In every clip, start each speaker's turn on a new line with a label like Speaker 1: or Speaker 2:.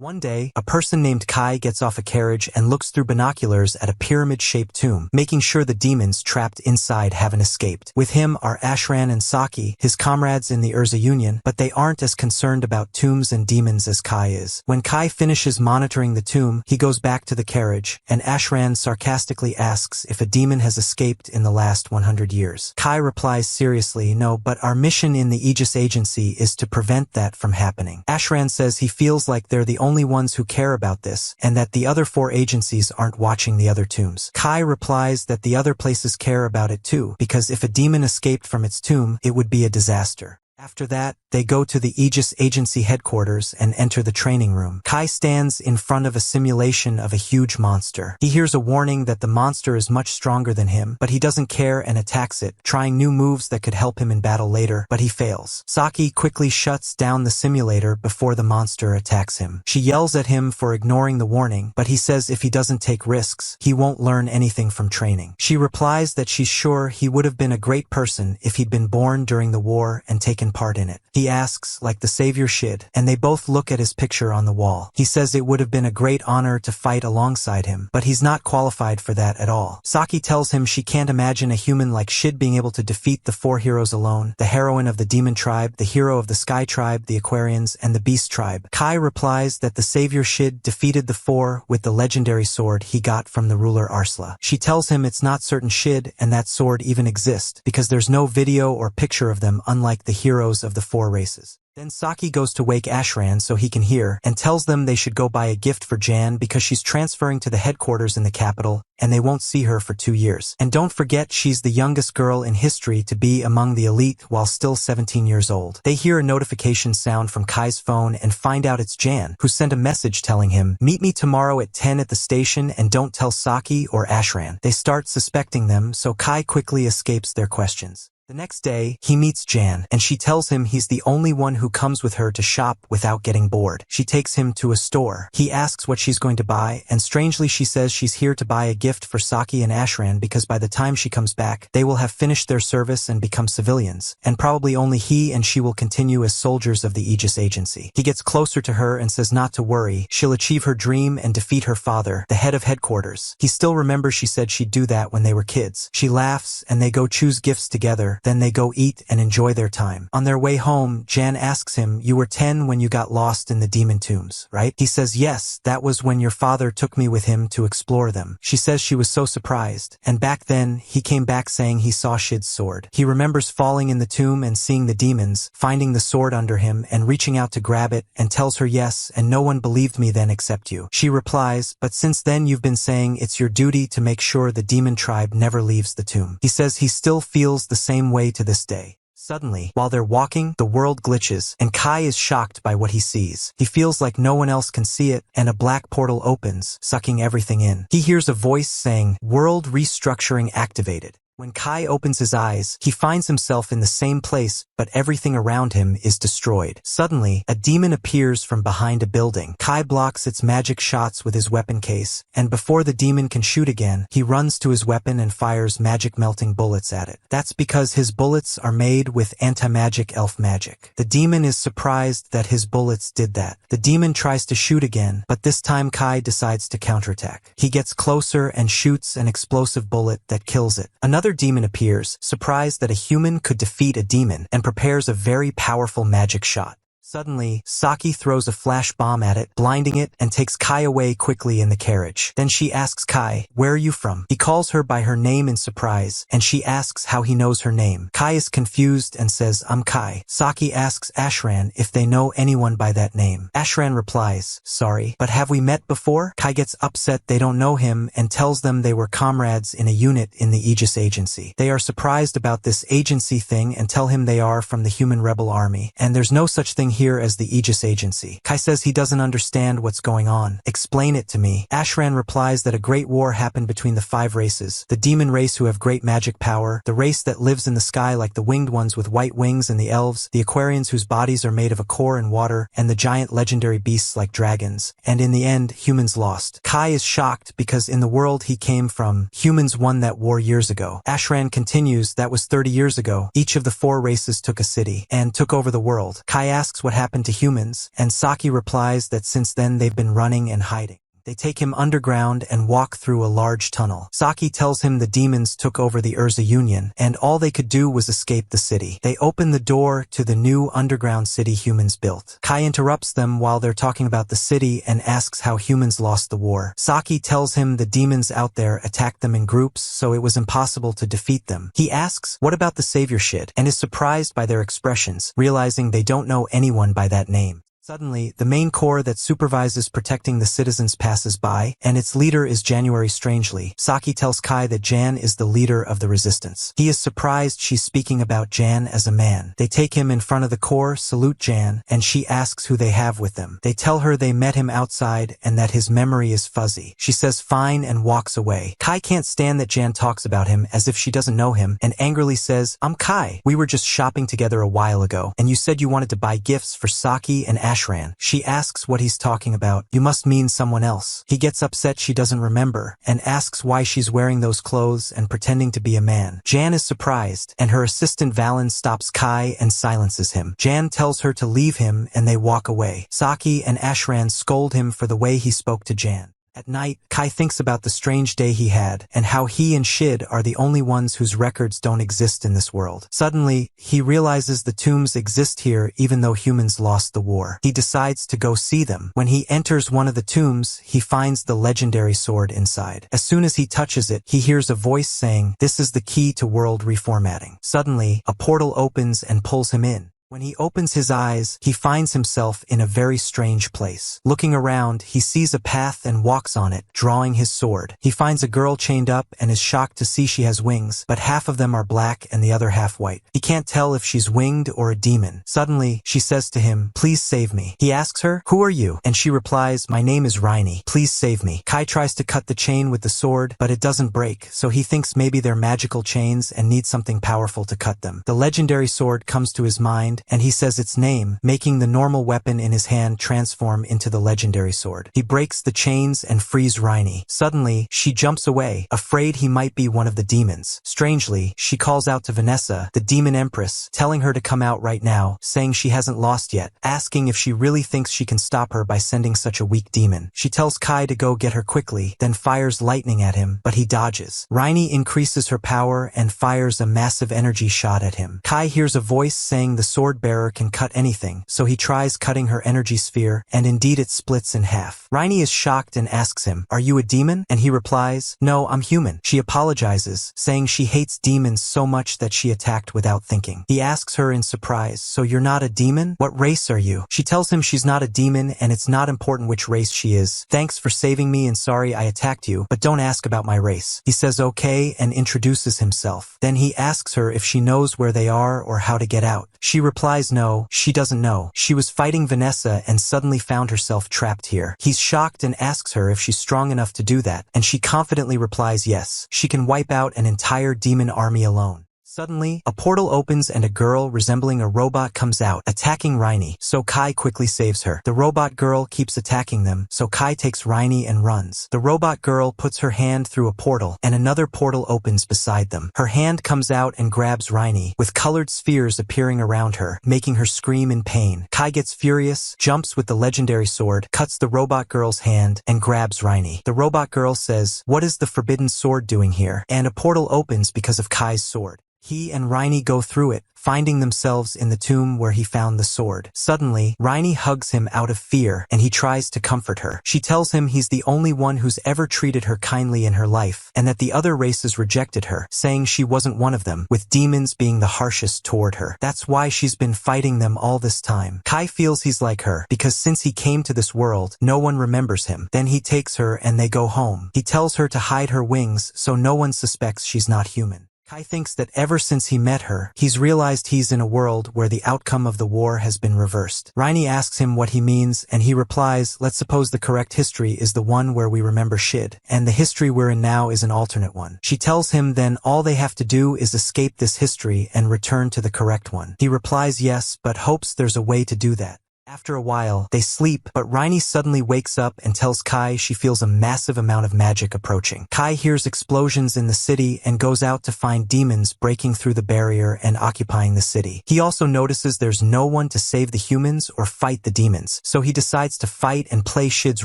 Speaker 1: One day, a person named Kai gets off a carriage and looks through binoculars at a pyramid-shaped tomb, making sure the demons trapped inside haven't escaped. With him are Ashran and Saki, his comrades in the Urza Union, but they aren't as concerned about tombs and demons as Kai is. When Kai finishes monitoring the tomb, he goes back to the carriage, and Ashran sarcastically asks if a demon has escaped in the last 100 years. Kai replies seriously, no, but our mission in the Aegis Agency is to prevent that from happening. Ashran says he feels like they're the only ones who care about this, and that the other 4 agencies aren't watching the other tombs. Kai replies that the other places care about it too, because if a demon escaped from its tomb, it would be a disaster. After that, they go to the Aegis Agency headquarters and enter the training room. Kai stands in front of a simulation of a huge monster. He hears a warning that the monster is much stronger than him, but he doesn't care and attacks it, trying new moves that could help him in battle later, but he fails. Saki quickly shuts down the simulator before the monster attacks him. She yells at him for ignoring the warning, but he says if he doesn't take risks, he won't learn anything from training. She replies that she's sure he would have been a great person if he'd been born during the war and taken part in it. He asks, like the savior should, and they both look at his picture on the wall. He says it would have been a great honor to fight alongside him, but he's not qualified for that at all. Saki tells him she can't imagine a human like Shid being able to defeat the 4 heroes alone, the heroine of the Demon Tribe, the hero of the Sky Tribe, the Aquarians, and the Beast Tribe. Kai replies that the savior Shid defeated the 4 with the legendary sword he got from the ruler Arsla. She tells him it's not certain Shid and that sword even exist, because there's no video or picture of them, unlike the heroes of the 4 races. Then Saki goes to wake Ashran so he can hear, and tells them they should go buy a gift for Jan because she's transferring to the headquarters in the capital, and they won't see her for 2 years. And don't forget she's the youngest girl in history to be among the elite while still 17 years old. They hear a notification sound from Kai's phone and find out it's Jan, who sent a message telling him, meet me tomorrow at 10 at the station and don't tell Saki or Ashran. They start suspecting them, so Kai quickly escapes their questions. The next day, he meets Jan, and she tells him he's the only one who comes with her to shop without getting bored. She takes him to a store. He asks what she's going to buy, and strangely she says she's here to buy a gift for Saki and Ashran because by the time she comes back, they will have finished their service and become civilians, and probably only he and she will continue as soldiers of the Aegis Agency. He gets closer to her and says not to worry, she'll achieve her dream and defeat her father, the head of headquarters. He still remembers she said she'd do that when they were kids. She laughs, and they go choose gifts together. Then they go eat and enjoy their time. On their way home, Jan asks him, you were 10 when you got lost in the demon tombs, right? He says, yes, that was when your father took me with him to explore them. She says she was so surprised, and back then, he came back saying he saw Shid's sword. He remembers falling in the tomb and seeing the demons, finding the sword under him and reaching out to grab it, and tells her yes, and no one believed me then except you. She replies, but since then you've been saying it's your duty to make sure the demon tribe never leaves the tomb. He says he still feels the same way to this day. Suddenly, while they're walking, the world glitches, and Kai is shocked by what he sees. He feels like no one else can see it, and a black portal opens, sucking everything in. He hears a voice saying, "World restructuring activated." When Kai opens his eyes, he finds himself in the same place, but everything around him is destroyed. Suddenly, a demon appears from behind a building. Kai blocks its magic shots with his weapon case, and before the demon can shoot again, he runs to his weapon and fires magic-melting bullets at it. That's because his bullets are made with anti-magic elf magic. The demon is surprised that his bullets did that. The demon tries to shoot again, but this time Kai decides to counterattack. He gets closer and shoots an explosive bullet that kills it. Another demon appears, surprised that a human could defeat a demon, and prepares a very powerful magic shot. Suddenly, Saki throws a flash bomb at it, blinding it, and takes Kai away quickly in the carriage. Then she asks Kai, "Where are you from?" He calls her by her name in surprise, and she asks how he knows her name. Kai is confused and says, "I'm Kai." Saki asks Ashran if they know anyone by that name. Ashran replies, "Sorry, but have we met before?" Kai gets upset they don't know him and tells them they were comrades in a unit in the Aegis Agency. They are surprised about this agency thing and tell him they are from the Human Rebel Army, and there's no such thing here as the Aegis Agency. Kai says he doesn't understand what's going on. "Explain it to me." Ashran replies that a great war happened between the 5 races: the demon race who have great magic power, the race that lives in the sky like the winged ones with white wings and the elves, the Aquarians whose bodies are made of a core and water, and the giant legendary beasts like dragons. And in the end, humans lost. Kai is shocked because in the world he came from, humans won that war years ago. Ashran continues that was 30 years ago. Each of the 4 races took a city and took over the world. Kai asks asks what happened to humans, and Saki replies that since then they've been running and hiding. They take him underground and walk through a large tunnel. Saki tells him the demons took over the Urza Union, and all they could do was escape the city. They open the door to the new underground city humans built. Kai interrupts them while they're talking about the city and asks how humans lost the war. Saki tells him the demons out there attacked them in groups, so it was impossible to defeat them. He asks, what about the savior shit, and is surprised by their expressions, realizing they don't know anyone by that name. Suddenly, the main corps that supervises protecting the citizens passes by, and its leader is January strangely. Saki tells Kai that Jan is the leader of the resistance. He is surprised she's speaking about Jan as a man. They take him in front of the corps, salute Jan, and she asks who they have with them. They tell her they met him outside and that his memory is fuzzy. She says fine and walks away. Kai can't stand that Jan talks about him as if she doesn't know him, and angrily says, I'm Kai. We were just shopping together a while ago, and you said you wanted to buy gifts for Saki and Ashran. She asks what he's talking about. You must mean someone else. He gets upset she doesn't remember, and asks why she's wearing those clothes and pretending to be a man. Jan is surprised, and her assistant Valen stops Kai and silences him. Jan tells her to leave him, and they walk away. Saki and Ashran scold him for the way he spoke to Jan. At night, Kai thinks about the strange day he had, and how he and Shid are the only ones whose records don't exist in this world. Suddenly, he realizes the tombs exist here even though humans lost the war. He decides to go see them. When he enters one of the tombs, he finds the legendary sword inside. As soon as he touches it, he hears a voice saying, "This is the key to world reformatting." Suddenly, a portal opens and pulls him in. When he opens his eyes, he finds himself in a very strange place. Looking around, he sees a path and walks on it, drawing his sword. He finds a girl chained up and is shocked to see she has wings, but half of them are black and the other half white. He can't tell if she's winged or a demon. Suddenly, she says to him, "Please save me." He asks her, "Who are you?" And she replies, "My name is Raini. Please save me." Kai tries to cut the chain with the sword, but it doesn't break, so he thinks maybe they're magical chains and need something powerful to cut them. The legendary sword comes to his mind, and he says its name, making the normal weapon in his hand transform into the legendary sword. He breaks the chains and frees Raini. Suddenly, she jumps away, afraid he might be one of the demons. Strangely, she calls out to Vanessa, the demon empress, telling her to come out right now, saying she hasn't lost yet, asking if she really thinks she can stop her by sending such a weak demon. She tells Kai to go get her quickly, then fires lightning at him, but he dodges. Raini increases her power and fires a massive energy shot at him. Kai hears a voice saying the sword bearer can cut anything, so he tries cutting her energy sphere, and indeed it splits in half. Raini is shocked and asks him, "Are you a demon?" And he replies, "No, I'm human." She apologizes, saying she hates demons so much that she attacked without thinking. He asks her in surprise, "So you're not a demon? What race are you?" She tells him she's not a demon and it's not important which race she is. "Thanks for saving me and sorry I attacked you, but don't ask about my race." He says okay and introduces himself. Then he asks her if she knows where they are or how to get out. She replies no, she doesn't know. She was fighting Vanessa and suddenly found herself trapped here. He's shocked and asks her if she's strong enough to do that, and she confidently replies yes. She can wipe out an entire demon army alone. Suddenly, a portal opens and a girl resembling a robot comes out, attacking Raini, so Kai quickly saves her. The robot girl keeps attacking them, so Kai takes Raini and runs. The robot girl puts her hand through a portal, and another portal opens beside them. Her hand comes out and grabs Raini, with colored spheres appearing around her, making her scream in pain. Kai gets furious, jumps with the legendary sword, cuts the robot girl's hand, and grabs Raini. The robot girl says, "What is the forbidden sword doing here?" And a portal opens because of Kai's sword. He and Raini go through it, finding themselves in the tomb where he found the sword. Suddenly, Raini hugs him out of fear, and he tries to comfort her. She tells him he's the only one who's ever treated her kindly in her life, and that the other races rejected her, saying she wasn't one of them, with demons being the harshest toward her. That's why she's been fighting them all this time. Kai feels he's like her, because since he came to this world, no one remembers him. Then he takes her and they go home. He tells her to hide her wings so no one suspects she's not human. Kai thinks that ever since he met her, he's realized he's in a world where the outcome of the war has been reversed. Raini asks him what he means, and he replies, "Let's suppose the correct history is the one where we remember Shid, and the history we're in now is an alternate one." She tells him then all they have to do is escape this history and return to the correct one. He replies yes, but hopes there's a way to do that. After a while, they sleep, but Raini suddenly wakes up and tells Kai she feels a massive amount of magic approaching. Kai hears explosions in the city and goes out to find demons breaking through the barrier and occupying the city. He also notices there's no one to save the humans or fight the demons, so he decides to fight and play Shid's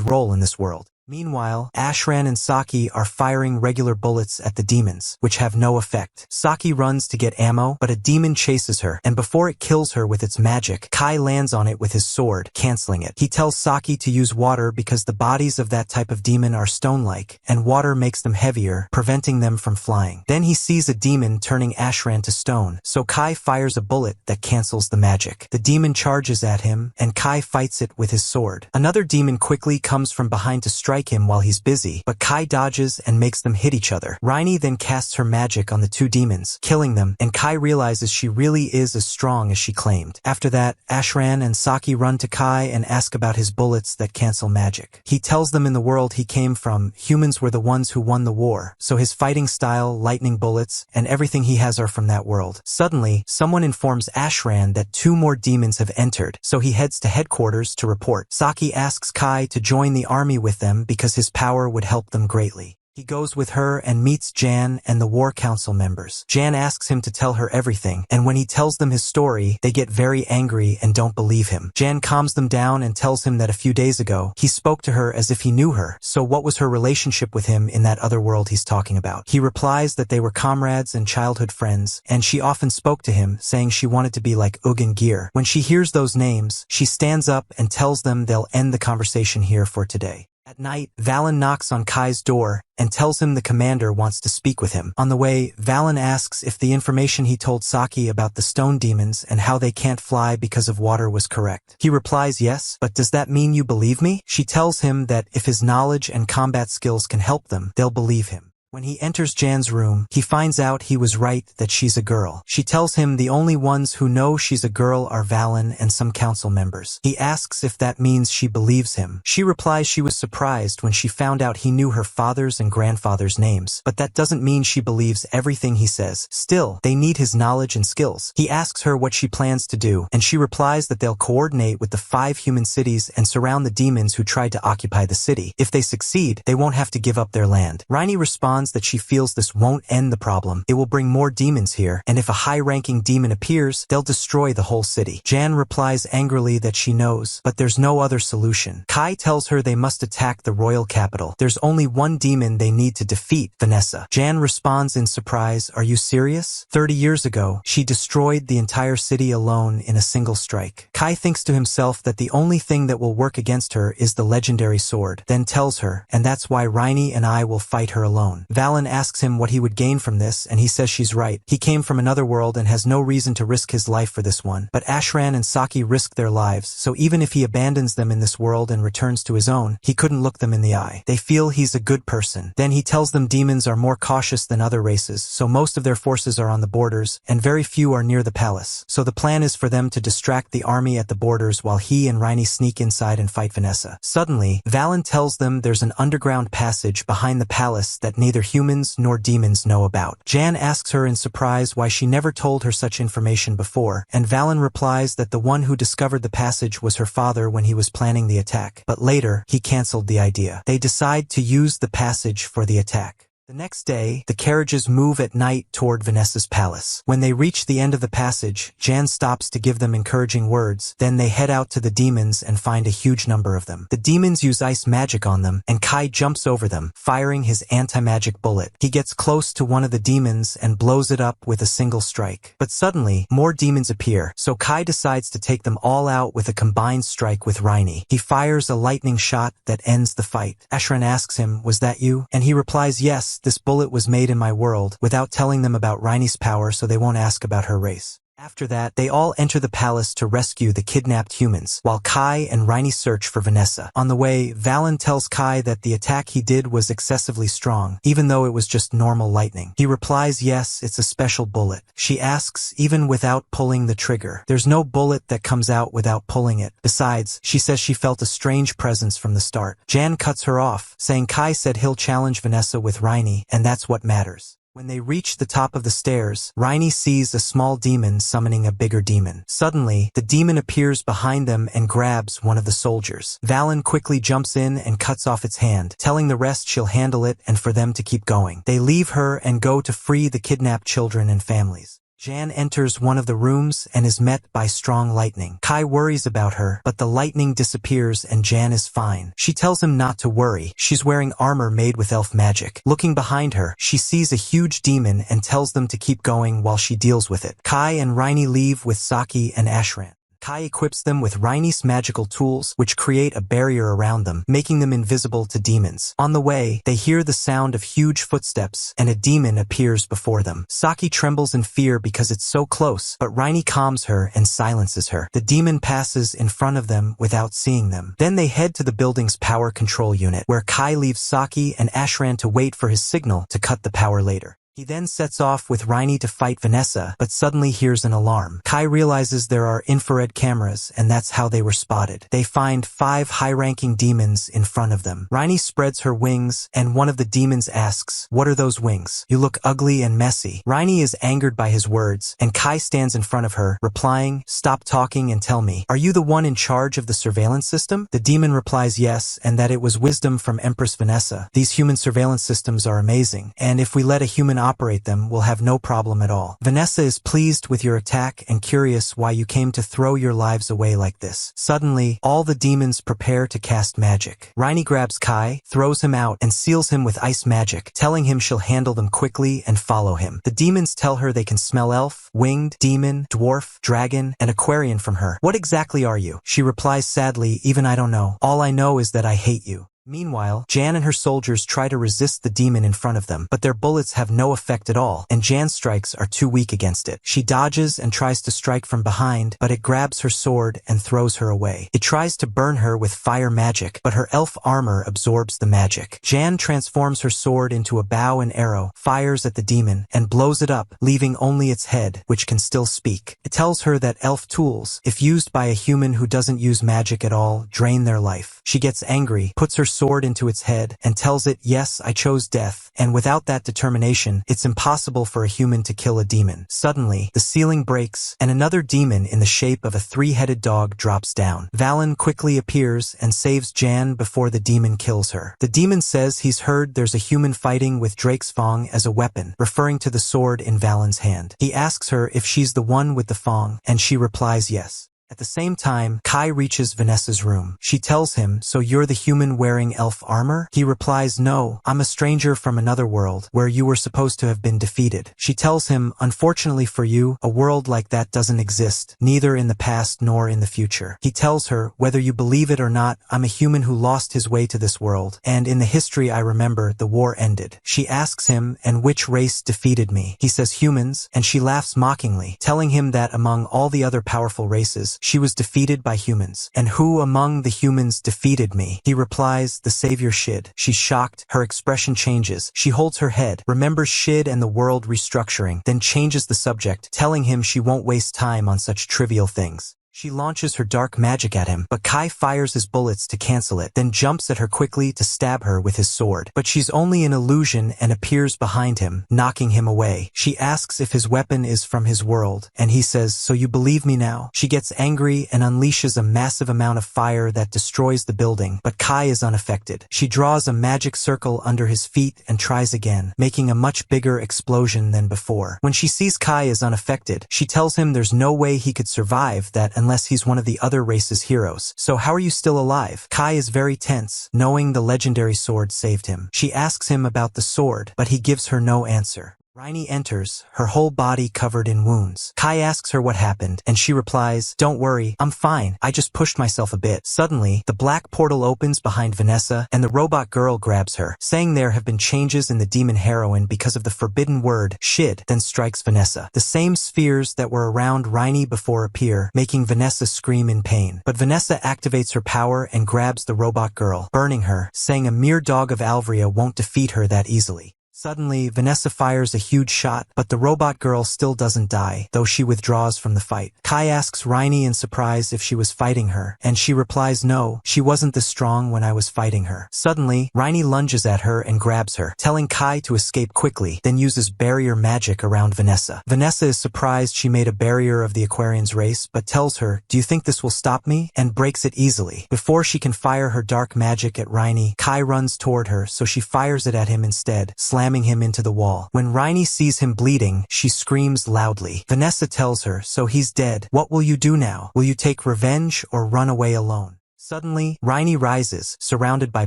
Speaker 1: role in this world. Meanwhile, Ashran and Saki are firing regular bullets at the demons, which have no effect. Saki runs to get ammo, but a demon chases her, and before it kills her with its magic, Kai lands on it with his sword, canceling it. He tells Saki to use water because the bodies of that type of demon are stone-like, and water makes them heavier, preventing them from flying. Then he sees a demon turning Ashran to stone, so Kai fires a bullet that cancels the magic. The demon charges at him, and Kai fights it with his sword. Another demon quickly comes from behind to strike him while he's busy, but Kai dodges and makes them hit each other. Raini then casts her magic on the two demons, killing them, and Kai realizes she really is as strong as she claimed. After that, Ashran and Saki run to Kai and ask about his bullets that cancel magic. He tells them in the world he came from, humans were the ones who won the war, so his fighting style, lightning bullets, and everything he has are from that world. Suddenly, someone informs Ashran that 2 more demons have entered, so he heads to headquarters to report. Saki asks Kai to join the army with them because his power would help them greatly. He goes with her and meets Jan and the War Council members. Jan asks him to tell her everything, and when he tells them his story, they get very angry and don't believe him. Jan calms them down and tells him that a few days ago, he spoke to her as if he knew her, so what was her relationship with him in that other world he's talking about? He replies that they were comrades and childhood friends, and she often spoke to him, saying she wanted to be like Ug and Gear. When she hears those names, she stands up and tells them they'll end the conversation here for today. At night, Valen knocks on Kai's door and tells him the commander wants to speak with him. On the way, Valen asks if the information he told Saki about the stone demons and how they can't fly because of water was correct. He replies yes, but does that mean you believe me? She tells him that if his knowledge and combat skills can help them, they'll believe him. When he enters Jan's room, he finds out he was right that she's a girl. She tells him the only ones who know she's a girl are Valen and some council members. He asks if that means she believes him. She replies she was surprised when she found out he knew her father's and grandfather's names, but that doesn't mean she believes everything he says. Still, they need his knowledge and skills. He asks her what she plans to do, and she replies that they'll coordinate with the 5 human cities and surround the demons who tried to occupy the city. If they succeed, they won't have to give up their land. Raini responds that she feels this won't end the problem. It will bring more demons here, and if a high-ranking demon appears, they'll destroy the whole city. Jan replies angrily that she knows, but there's no other solution. Kai tells her they must attack the royal capital. There's only one demon they need to defeat, Vanessa. Jan responds in surprise, "Are you serious? 30 years ago, she destroyed the entire city alone in a single strike." Kai thinks to himself that the only thing that will work against her is the legendary sword, then tells her, and that's why Raini and I will fight her alone. Valen asks him what he would gain from this, and he says she's right. He came from another world and has no reason to risk his life for this one. But Ashran and Saki risk their lives, so even if he abandons them in this world and returns to his own, he couldn't look them in the eye. They feel he's a good person. Then he tells them demons are more cautious than other races, so most of their forces are on the borders, and very few are near the palace. So the plan is for them to distract the army at the borders while he and Raini sneak inside and fight Vanessa. Suddenly, Valen tells them there's an underground passage behind the palace that neither humans nor demons know about. Jan asks her in surprise why she never told her such information before, and Valen replies that the one who discovered the passage was her father when he was planning the attack, but later, he cancelled the idea. They decide to use the passage for the attack. The next day, the carriages move at night toward Vanessa's palace. When they reach the end of the passage, Jan stops to give them encouraging words, then they head out to the demons and find a huge number of them. The demons use ice magic on them, and Kai jumps over them, firing his anti-magic bullet. He gets close to one of the demons and blows it up with a single strike. But suddenly, more demons appear, so Kai decides to take them all out with a combined strike with Raini. He fires a lightning shot that ends the fight. Ashran asks him, "Was that you?" And he replies, "Yes, this bullet was made in my world," without telling them about Raini's power so they won't ask about her race. After that, they all enter the palace to rescue the kidnapped humans, while Kai and Raini search for Vanessa. On the way, Valen tells Kai that the attack he did was excessively strong, even though it was just normal lightning. He replies yes, it's a special bullet. She asks, even without pulling the trigger. There's no bullet that comes out without pulling it. Besides, she says she felt a strange presence from the start. Jan cuts her off, saying Kai said he'll challenge Vanessa with Raini, and that's what matters. When they reach the top of the stairs, Raini sees a small demon summoning a bigger demon. Suddenly, the demon appears behind them and grabs one of the soldiers. Valen quickly jumps in and cuts off its hand, telling the rest she'll handle it and for them to keep going. They leave her and go to free the kidnapped children and families. Jan enters one of the rooms and is met by strong lightning. Kai worries about her, but the lightning disappears and Jan is fine. She tells him not to worry. She's wearing armor made with elf magic. Looking behind her, she sees a huge demon and tells them to keep going while she deals with it. Kai and Raini leave with Saki and Ashran. Kai equips them with Raini's magical tools, which create a barrier around them, making them invisible to demons. On the way, they hear the sound of huge footsteps, and a demon appears before them. Saki trembles in fear because it's so close, but Raini calms her and silences her. The demon passes in front of them without seeing them. Then they head to the building's power control unit, where Kai leaves Saki and Ashran to wait for his signal to cut the power later. He then sets off with Raini to fight Vanessa, but suddenly hears an alarm. Kai realizes there are infrared cameras, and that's how they were spotted. They find 5 high-ranking demons in front of them. Raini spreads her wings, and one of the demons asks, "What are those wings? You look ugly and messy." Raini is angered by his words, and Kai stands in front of her, replying, "Stop talking and tell me. Are you the one in charge of the surveillance system?" The demon replies yes, and that it was wisdom from Empress Vanessa. These human surveillance systems are amazing, and if we let a human operate them, we'll have no problem at all. Vanessa is pleased with your attack and curious why you came to throw your lives away like this. Suddenly, all the demons prepare to cast magic. Raini grabs Kai, throws him out, and seals him with ice magic, telling him she'll handle them quickly and follow him. The demons tell her they can smell elf, winged, demon, dwarf, dragon, and Aquarian from her. "What exactly are you?" She replies sadly, "Even I don't know. All I know is that I hate you." Meanwhile, Jan and her soldiers try to resist the demon in front of them, but their bullets have no effect at all, and Jan's strikes are too weak against it. She dodges and tries to strike from behind, but it grabs her sword and throws her away. It tries to burn her with fire magic, but her elf armor absorbs the magic. Jan transforms her sword into a bow and arrow, fires at the demon, and blows it up, leaving only its head, which can still speak. It tells her that elf tools, if used by a human who doesn't use magic at all, drain their life. She gets angry, puts her sword into its head, and tells it, "Yes, I chose death, and without that determination, it's impossible for a human to kill a demon." Suddenly, the ceiling breaks, and another demon in the shape of a 3-headed dog drops down. Valen quickly appears and saves Jan before the demon kills her. The demon says he's heard there's a human fighting with Drake's Fong as a weapon, referring to the sword in Valen's hand. He asks her if she's the one with the Fong, and she replies yes. At the same time, Kai reaches Vanessa's room. She tells him, "So you're the human wearing elf armor?" He replies, "No, I'm a stranger from another world, where you were supposed to have been defeated." She tells him, "Unfortunately for you, a world like that doesn't exist, neither in the past nor in the future." He tells her, "Whether you believe it or not, I'm a human who lost his way to this world, and in the history I remember, the war ended." She asks him, "And which race defeated me?" He says humans, and she laughs mockingly, telling him that among all the other powerful races, she was defeated by humans. "And who among the humans defeated me?" He replies, "The savior Shid." She's shocked, her expression changes. She holds her head, remembers Shid and the world restructuring, then changes the subject, telling him she won't waste time on such trivial things. She launches her dark magic at him, but Kai fires his bullets to cancel it, then jumps at her quickly to stab her with his sword. But she's only an illusion and appears behind him, knocking him away. She asks if his weapon is from his world, and he says, "So you believe me now?" She gets angry and unleashes a massive amount of fire that destroys the building, but Kai is unaffected. She draws a magic circle under his feet and tries again, making a much bigger explosion than before. When she sees Kai is unaffected, she tells him there's no way he could survive that unless he's one of the other race's heroes. "So how are you still alive?" Kai is very tense, knowing the legendary sword saved him. She asks him about the sword, but he gives her no answer. Raini enters, her whole body covered in wounds. Kai asks her what happened, and she replies, "Don't worry, I'm fine. I just pushed myself a bit." Suddenly, the black portal opens behind Vanessa, and the robot girl grabs her, saying there have been changes in the demon heroine because of the forbidden word, Shid, then strikes Vanessa. The same spheres that were around Raini before appear, making Vanessa scream in pain. But Vanessa activates her power and grabs the robot girl, burning her, saying a mere dog of Alvria won't defeat her that easily. Suddenly, Vanessa fires a huge shot, but the robot girl still doesn't die, though she withdraws from the fight. Kai asks Raini in surprise if she was fighting her, and she replies no, she wasn't this strong when I was fighting her. Suddenly, Raini lunges at her and grabs her, telling Kai to escape quickly, then uses barrier magic around Vanessa. Vanessa is surprised she made a barrier of the Aquarian's race, but tells her, "Do you think this will stop me?" and breaks it easily. Before she can fire her dark magic at Raini, Kai runs toward her, so she fires it at him instead, slamming him into the wall. When Raini sees him bleeding, she screams loudly. Vanessa tells her, "So he's dead. What will you do now? Will you take revenge or run away alone?" Suddenly, Raini rises, surrounded by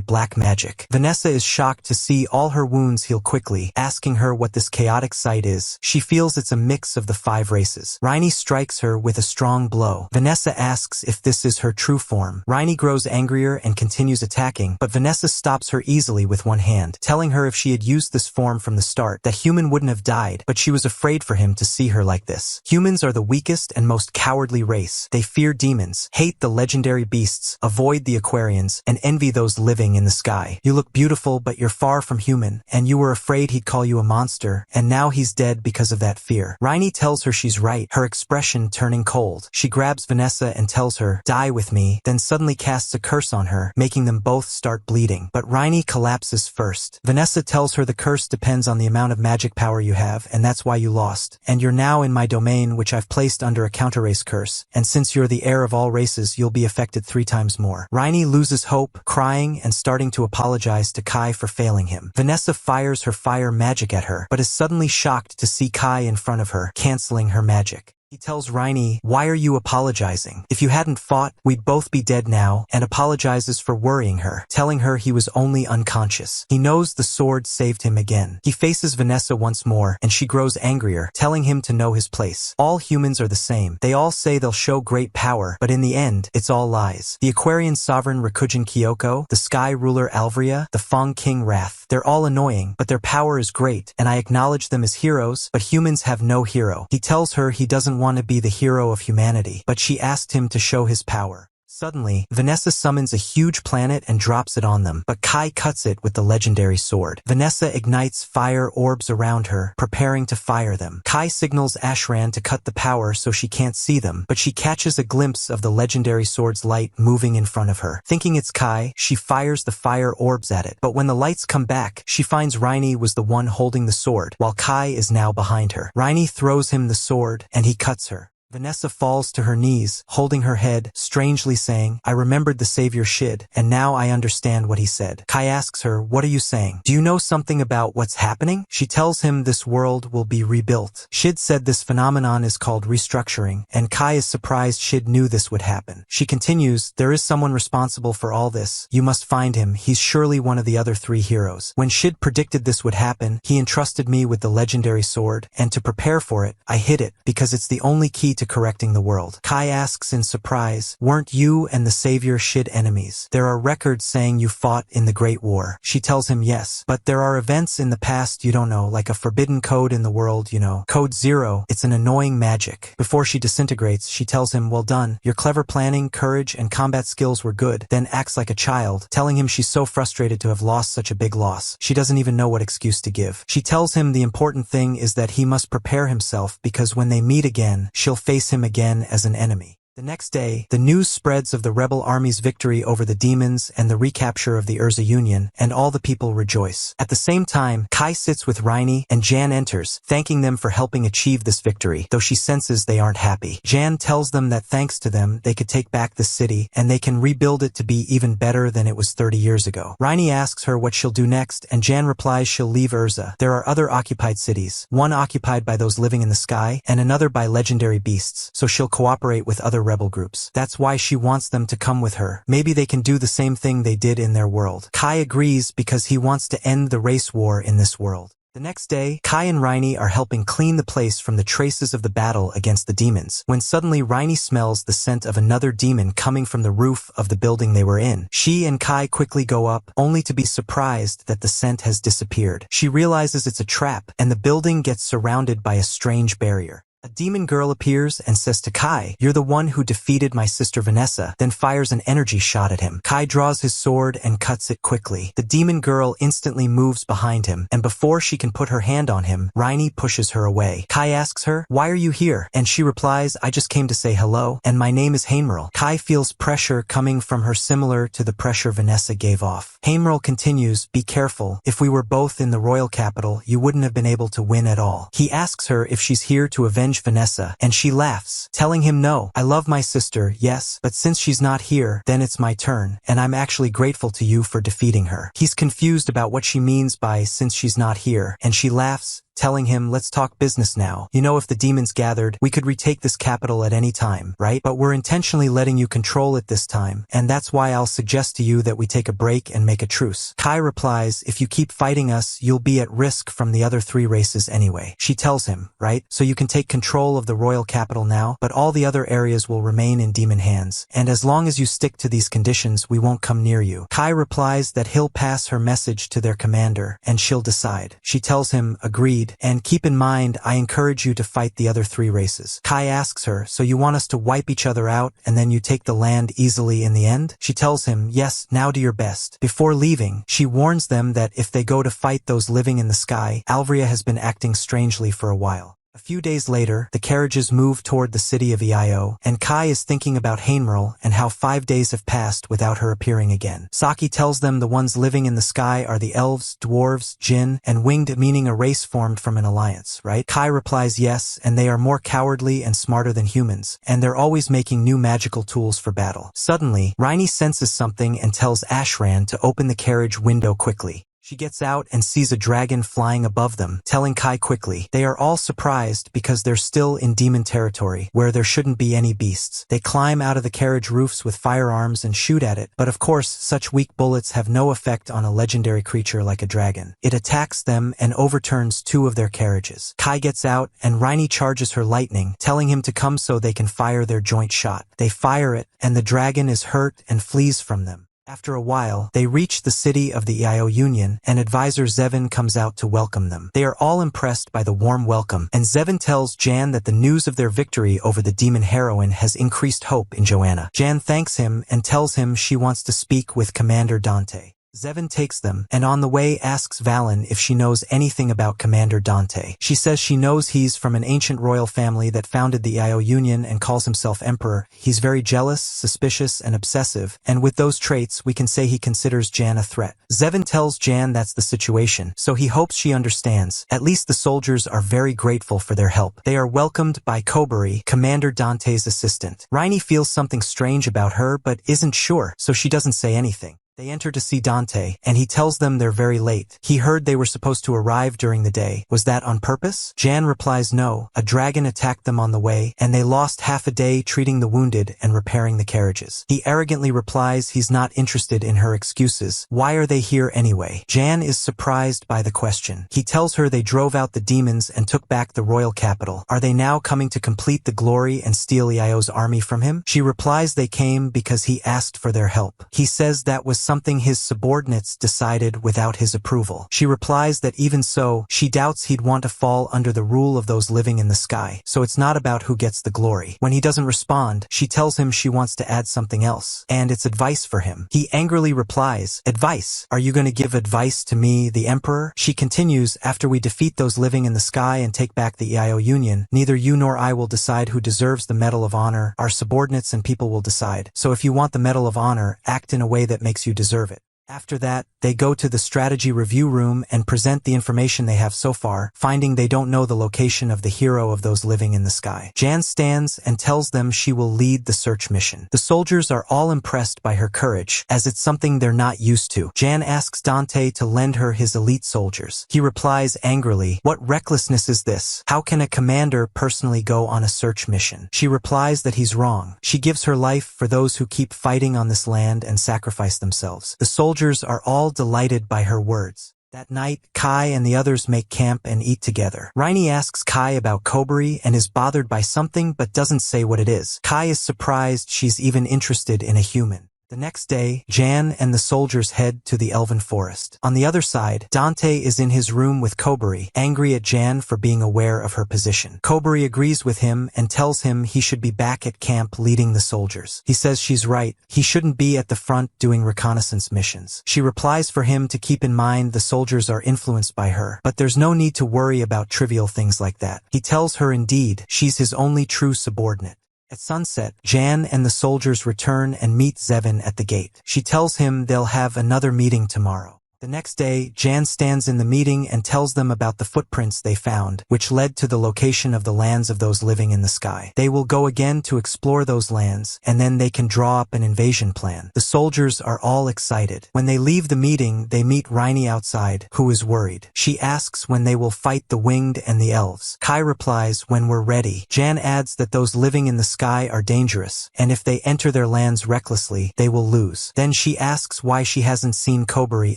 Speaker 1: black magic. Vanessa is shocked to see all her wounds heal quickly, asking her what this chaotic sight is. She feels it's a mix of the 5 races. Raini strikes her with a strong blow. Vanessa asks if this is her true form. Raini grows angrier and continues attacking, but Vanessa stops her easily with one hand, telling her if she had used this form from the start, that human wouldn't have died, but she was afraid for him to see her like this. Humans are the weakest and most cowardly race. They fear demons, hate the legendary beasts, avoid the Aquarians, and envy those living in the sky. You look beautiful, but you're far from human, and you were afraid he'd call you a monster, and now he's dead because of that fear. Raini tells her she's right, her expression turning cold. She grabs Vanessa and tells her, "Die with me," then suddenly casts a curse on her, making them both start bleeding. But Raini collapses first. Vanessa tells her the curse depends on the amount of magic power you have, and that's why you lost. And you're now in my domain, which I've placed under a counter-race curse, and since you're the heir of all races, you'll be affected 3 times more. Raini loses hope, crying and starting to apologize to Kai for failing him. Vanessa fires her fire magic at her, but is suddenly shocked to see Kai in front of her, canceling her magic. He tells Raini, "Why are you apologizing? If you hadn't fought, we'd both be dead now," and apologizes for worrying her, telling her he was only unconscious. He knows the sword saved him again. He faces Vanessa once more, and she grows angrier, telling him to know his place. All humans are the same. They all say they'll show great power, but in the end, it's all lies. The Aquarian sovereign Rakujin Kyoko, the sky ruler Alvria, the Fong King Wrath, they're all annoying, but their power is great, and I acknowledge them as heroes, but humans have no hero. He tells her he doesn't want to be the hero of humanity, but she asked him to show his power. Suddenly, Vanessa summons a huge planet and drops it on them, but Kai cuts it with the legendary sword. Vanessa ignites fire orbs around her, preparing to fire them. Kai signals Ashran to cut the power so she can't see them, but she catches a glimpse of the legendary sword's light moving in front of her. Thinking it's Kai, she fires the fire orbs at it, but when the lights come back, she finds Raini was the one holding the sword, while Kai is now behind her. Raini throws him the sword, and he cuts her. Vanessa falls to her knees, holding her head, strangely saying, "I remembered the Savior Shid, and now I understand what he said." Kai asks her, "What are you saying? Do you know something about what's happening?" She tells him this world will be rebuilt. Shid said this phenomenon is called restructuring, and Kai is surprised Shid knew this would happen. She continues, "There is someone responsible for all this. You must find him. He's surely one of the other 3 heroes. When Shid predicted this would happen, he entrusted me with the legendary sword, and to prepare for it, I hid it, because it's the only key to correcting the world." Kai asks in surprise, "Weren't you and the Savior Shid enemies? There are records saying you fought in the Great War." She tells him yes, but there are events in the past you don't know, like a forbidden code in the world, you know. Code 0, it's an annoying magic. Before she disintegrates, she tells him, "Well done, your clever planning, courage, and combat skills were good," then acts like a child, telling him she's so frustrated to have lost such a big loss. She doesn't even know what excuse to give. She tells him the important thing is that he must prepare himself because when they meet again, she'll face him again as an enemy. The next day, the news spreads of the rebel army's victory over the demons and the recapture of the Urza Union, and all the people rejoice. At the same time, Kai sits with Raini, and Jan enters, thanking them for helping achieve this victory, though she senses they aren't happy. Jan tells them that thanks to them, they could take back the city, and they can rebuild it to be even better than it was 30 years ago. Raini asks her what she'll do next, and Jan replies she'll leave Urza. There are other occupied cities, one occupied by those living in the sky, and another by legendary beasts, so she'll cooperate with other rebel groups. That's why she wants them to come with her. Maybe they can do the same thing they did in their world. Kai agrees because he wants to end the race war in this world. The next day, Kai and Raini are helping clean the place from the traces of the battle against the demons, when suddenly Raini smells the scent of another demon coming from the roof of the building they were in. She and Kai quickly go up, only to be surprised that the scent has disappeared. She realizes it's a trap, and the building gets surrounded by a strange barrier. A demon girl appears and says to Kai, "You're the one who defeated my sister Vanessa," then fires an energy shot at him. Kai draws his sword and cuts it quickly. The demon girl instantly moves behind him, and before she can put her hand on him, Riney pushes her away. Kai asks her, "Why are you here?" And she replies, "I just came to say hello, and my name is Heimerl." Kai feels pressure coming from her similar to the pressure Vanessa gave off. Heimerl continues, "Be careful. If we were both in the royal capital, you wouldn't have been able to win at all." He asks her if she's here to avenge Vanessa, and she laughs, telling him, "No, I love my sister, yes, but since she's not here, then it's my turn, and I'm actually grateful to you for defeating her." He's confused about what she means by "since she's not here," and she laughs, telling him, "Let's talk business now. You know, if the demons gathered, we could retake this capital at any time, right? But we're intentionally letting you control it this time, and that's why I'll suggest to you that we take a break and make a truce." Kai replies, "If you keep fighting us, you'll be at risk from the other 3 races anyway." She tells him, "Right? So you can take control of the royal capital now, but all the other areas will remain in demon hands, and as long as you stick to these conditions, we won't come near you." Kai replies that he'll pass her message to their commander, and she'll decide. She tells him, "Agreed. And keep in mind, I encourage you to fight the other 3 races." Kai asks her, "So you want us to wipe each other out and then you take the land easily in the end?" She tells him, "Yes, now do your best." Before leaving, she warns them that if they go to fight those living in the sky, Alvria has been acting strangely for a while. A few days later, the carriages move toward the city of Eio, and Kai is thinking about Heimerl and how 5 days have passed without her appearing again. Saki tells them the ones living in the sky are the elves, dwarves, jinn, and winged, meaning a race formed from an alliance, right? Kai replies yes, and they are more cowardly and smarter than humans, and they're always making new magical tools for battle. Suddenly, Riney senses something and tells Ashran to open the carriage window quickly. She gets out and sees a dragon flying above them, telling Kai quickly. They are all surprised because they're still in demon territory, where there shouldn't be any beasts. They climb out of the carriage roofs with firearms and shoot at it, but of course, such weak bullets have no effect on a legendary creature like a dragon. It attacks them and overturns 2 of their carriages. Kai gets out, and Riney charges her lightning, telling him to come so they can fire their joint shot. They fire it, and the dragon is hurt and flees from them. After a while, they reach the city of the Eio Union, and advisor Zevin comes out to welcome them. They are all impressed by the warm welcome, and Zevin tells Jan that the news of their victory over the demon heroine has increased hope in Joanna. Jan thanks him and tells him she wants to speak with Commander Dante. Zevin takes them, and on the way asks Valen if she knows anything about Commander Dante. She says she knows he's from an ancient royal family that founded the Eio Union and calls himself emperor. He's very jealous, suspicious, and obsessive, and with those traits, we can say he considers Jan a threat. Zevin tells Jan that's the situation, so he hopes she understands. At least the soldiers are very grateful for their help. They are welcomed by Kobari, Commander Dante's assistant. Riney feels something strange about her, but isn't sure, so she doesn't say anything. They enter to see Dante, and he tells them they're very late. He heard they were supposed to arrive during the day. Was that on purpose? Jan replies no. A dragon attacked them on the way, and they lost half a day treating the wounded and repairing the carriages. He arrogantly replies he's not interested in her excuses. Why are they here anyway? Jan is surprised by the question. He tells her they drove out the demons and took back the royal capital. Are they now coming to complete the glory and steal Eio's army from him? She replies they came because he asked for their help. He says that was something his subordinates decided without his approval. She replies that even so, she doubts he'd want to fall under the rule of those living in the sky, so it's not about who gets the glory. When he doesn't respond, she tells him she wants to add something else, and it's advice for him. He angrily replies, "Advice? Are you going to give advice to me, the emperor?" She continues, "After we defeat those living in the sky and take back the Eio Union, neither you nor I will decide who deserves the Medal of Honor. Our subordinates and people will decide. So if you want the Medal of Honor, act in a way that makes you deserve it." After that, they go to the strategy review room and present the information they have so far, finding they don't know the location of the hero of those living in the sky. Jan stands and tells them she will lead the search mission. The soldiers are all impressed by her courage, as it's something they're not used to. Jan asks Dante to lend her his elite soldiers. He replies angrily, "What recklessness is this? How can a commander personally go on a search mission?" She replies that he's wrong. She gives her life for those who keep fighting on this land and sacrifice themselves. The soldiers are all delighted by her words. That night, Kai and the others make camp and eat together. Riney asks Kai about Kobari and is bothered by something but doesn't say what it is. Kai is surprised she's even interested in a human. The next day, Jan and the soldiers head to the elven forest. On the other side, Dante is in his room with Kobari, angry at Jan for being aware of her position. Kobari agrees with him and tells him he should be back at camp leading the soldiers. He says she's right, he shouldn't be at the front doing reconnaissance missions. She replies for him to keep in mind the soldiers are influenced by her, but there's no need to worry about trivial things like that. He tells her indeed, she's his only true subordinate. At sunset, Jan and the soldiers return and meet Zevin at the gate. She tells him they'll have another meeting tomorrow. The next day, Jan stands in the meeting and tells them about the footprints they found, which led to the location of the lands of those living in the sky. They will go again to explore those lands, and then they can draw up an invasion plan. The soldiers are all excited. When they leave the meeting, they meet Raini outside, who is worried. She asks when they will fight the winged and the elves. Kai replies, when we're ready. Jan adds that those living in the sky are dangerous, and if they enter their lands recklessly, they will lose. Then she asks why she hasn't seen Kobari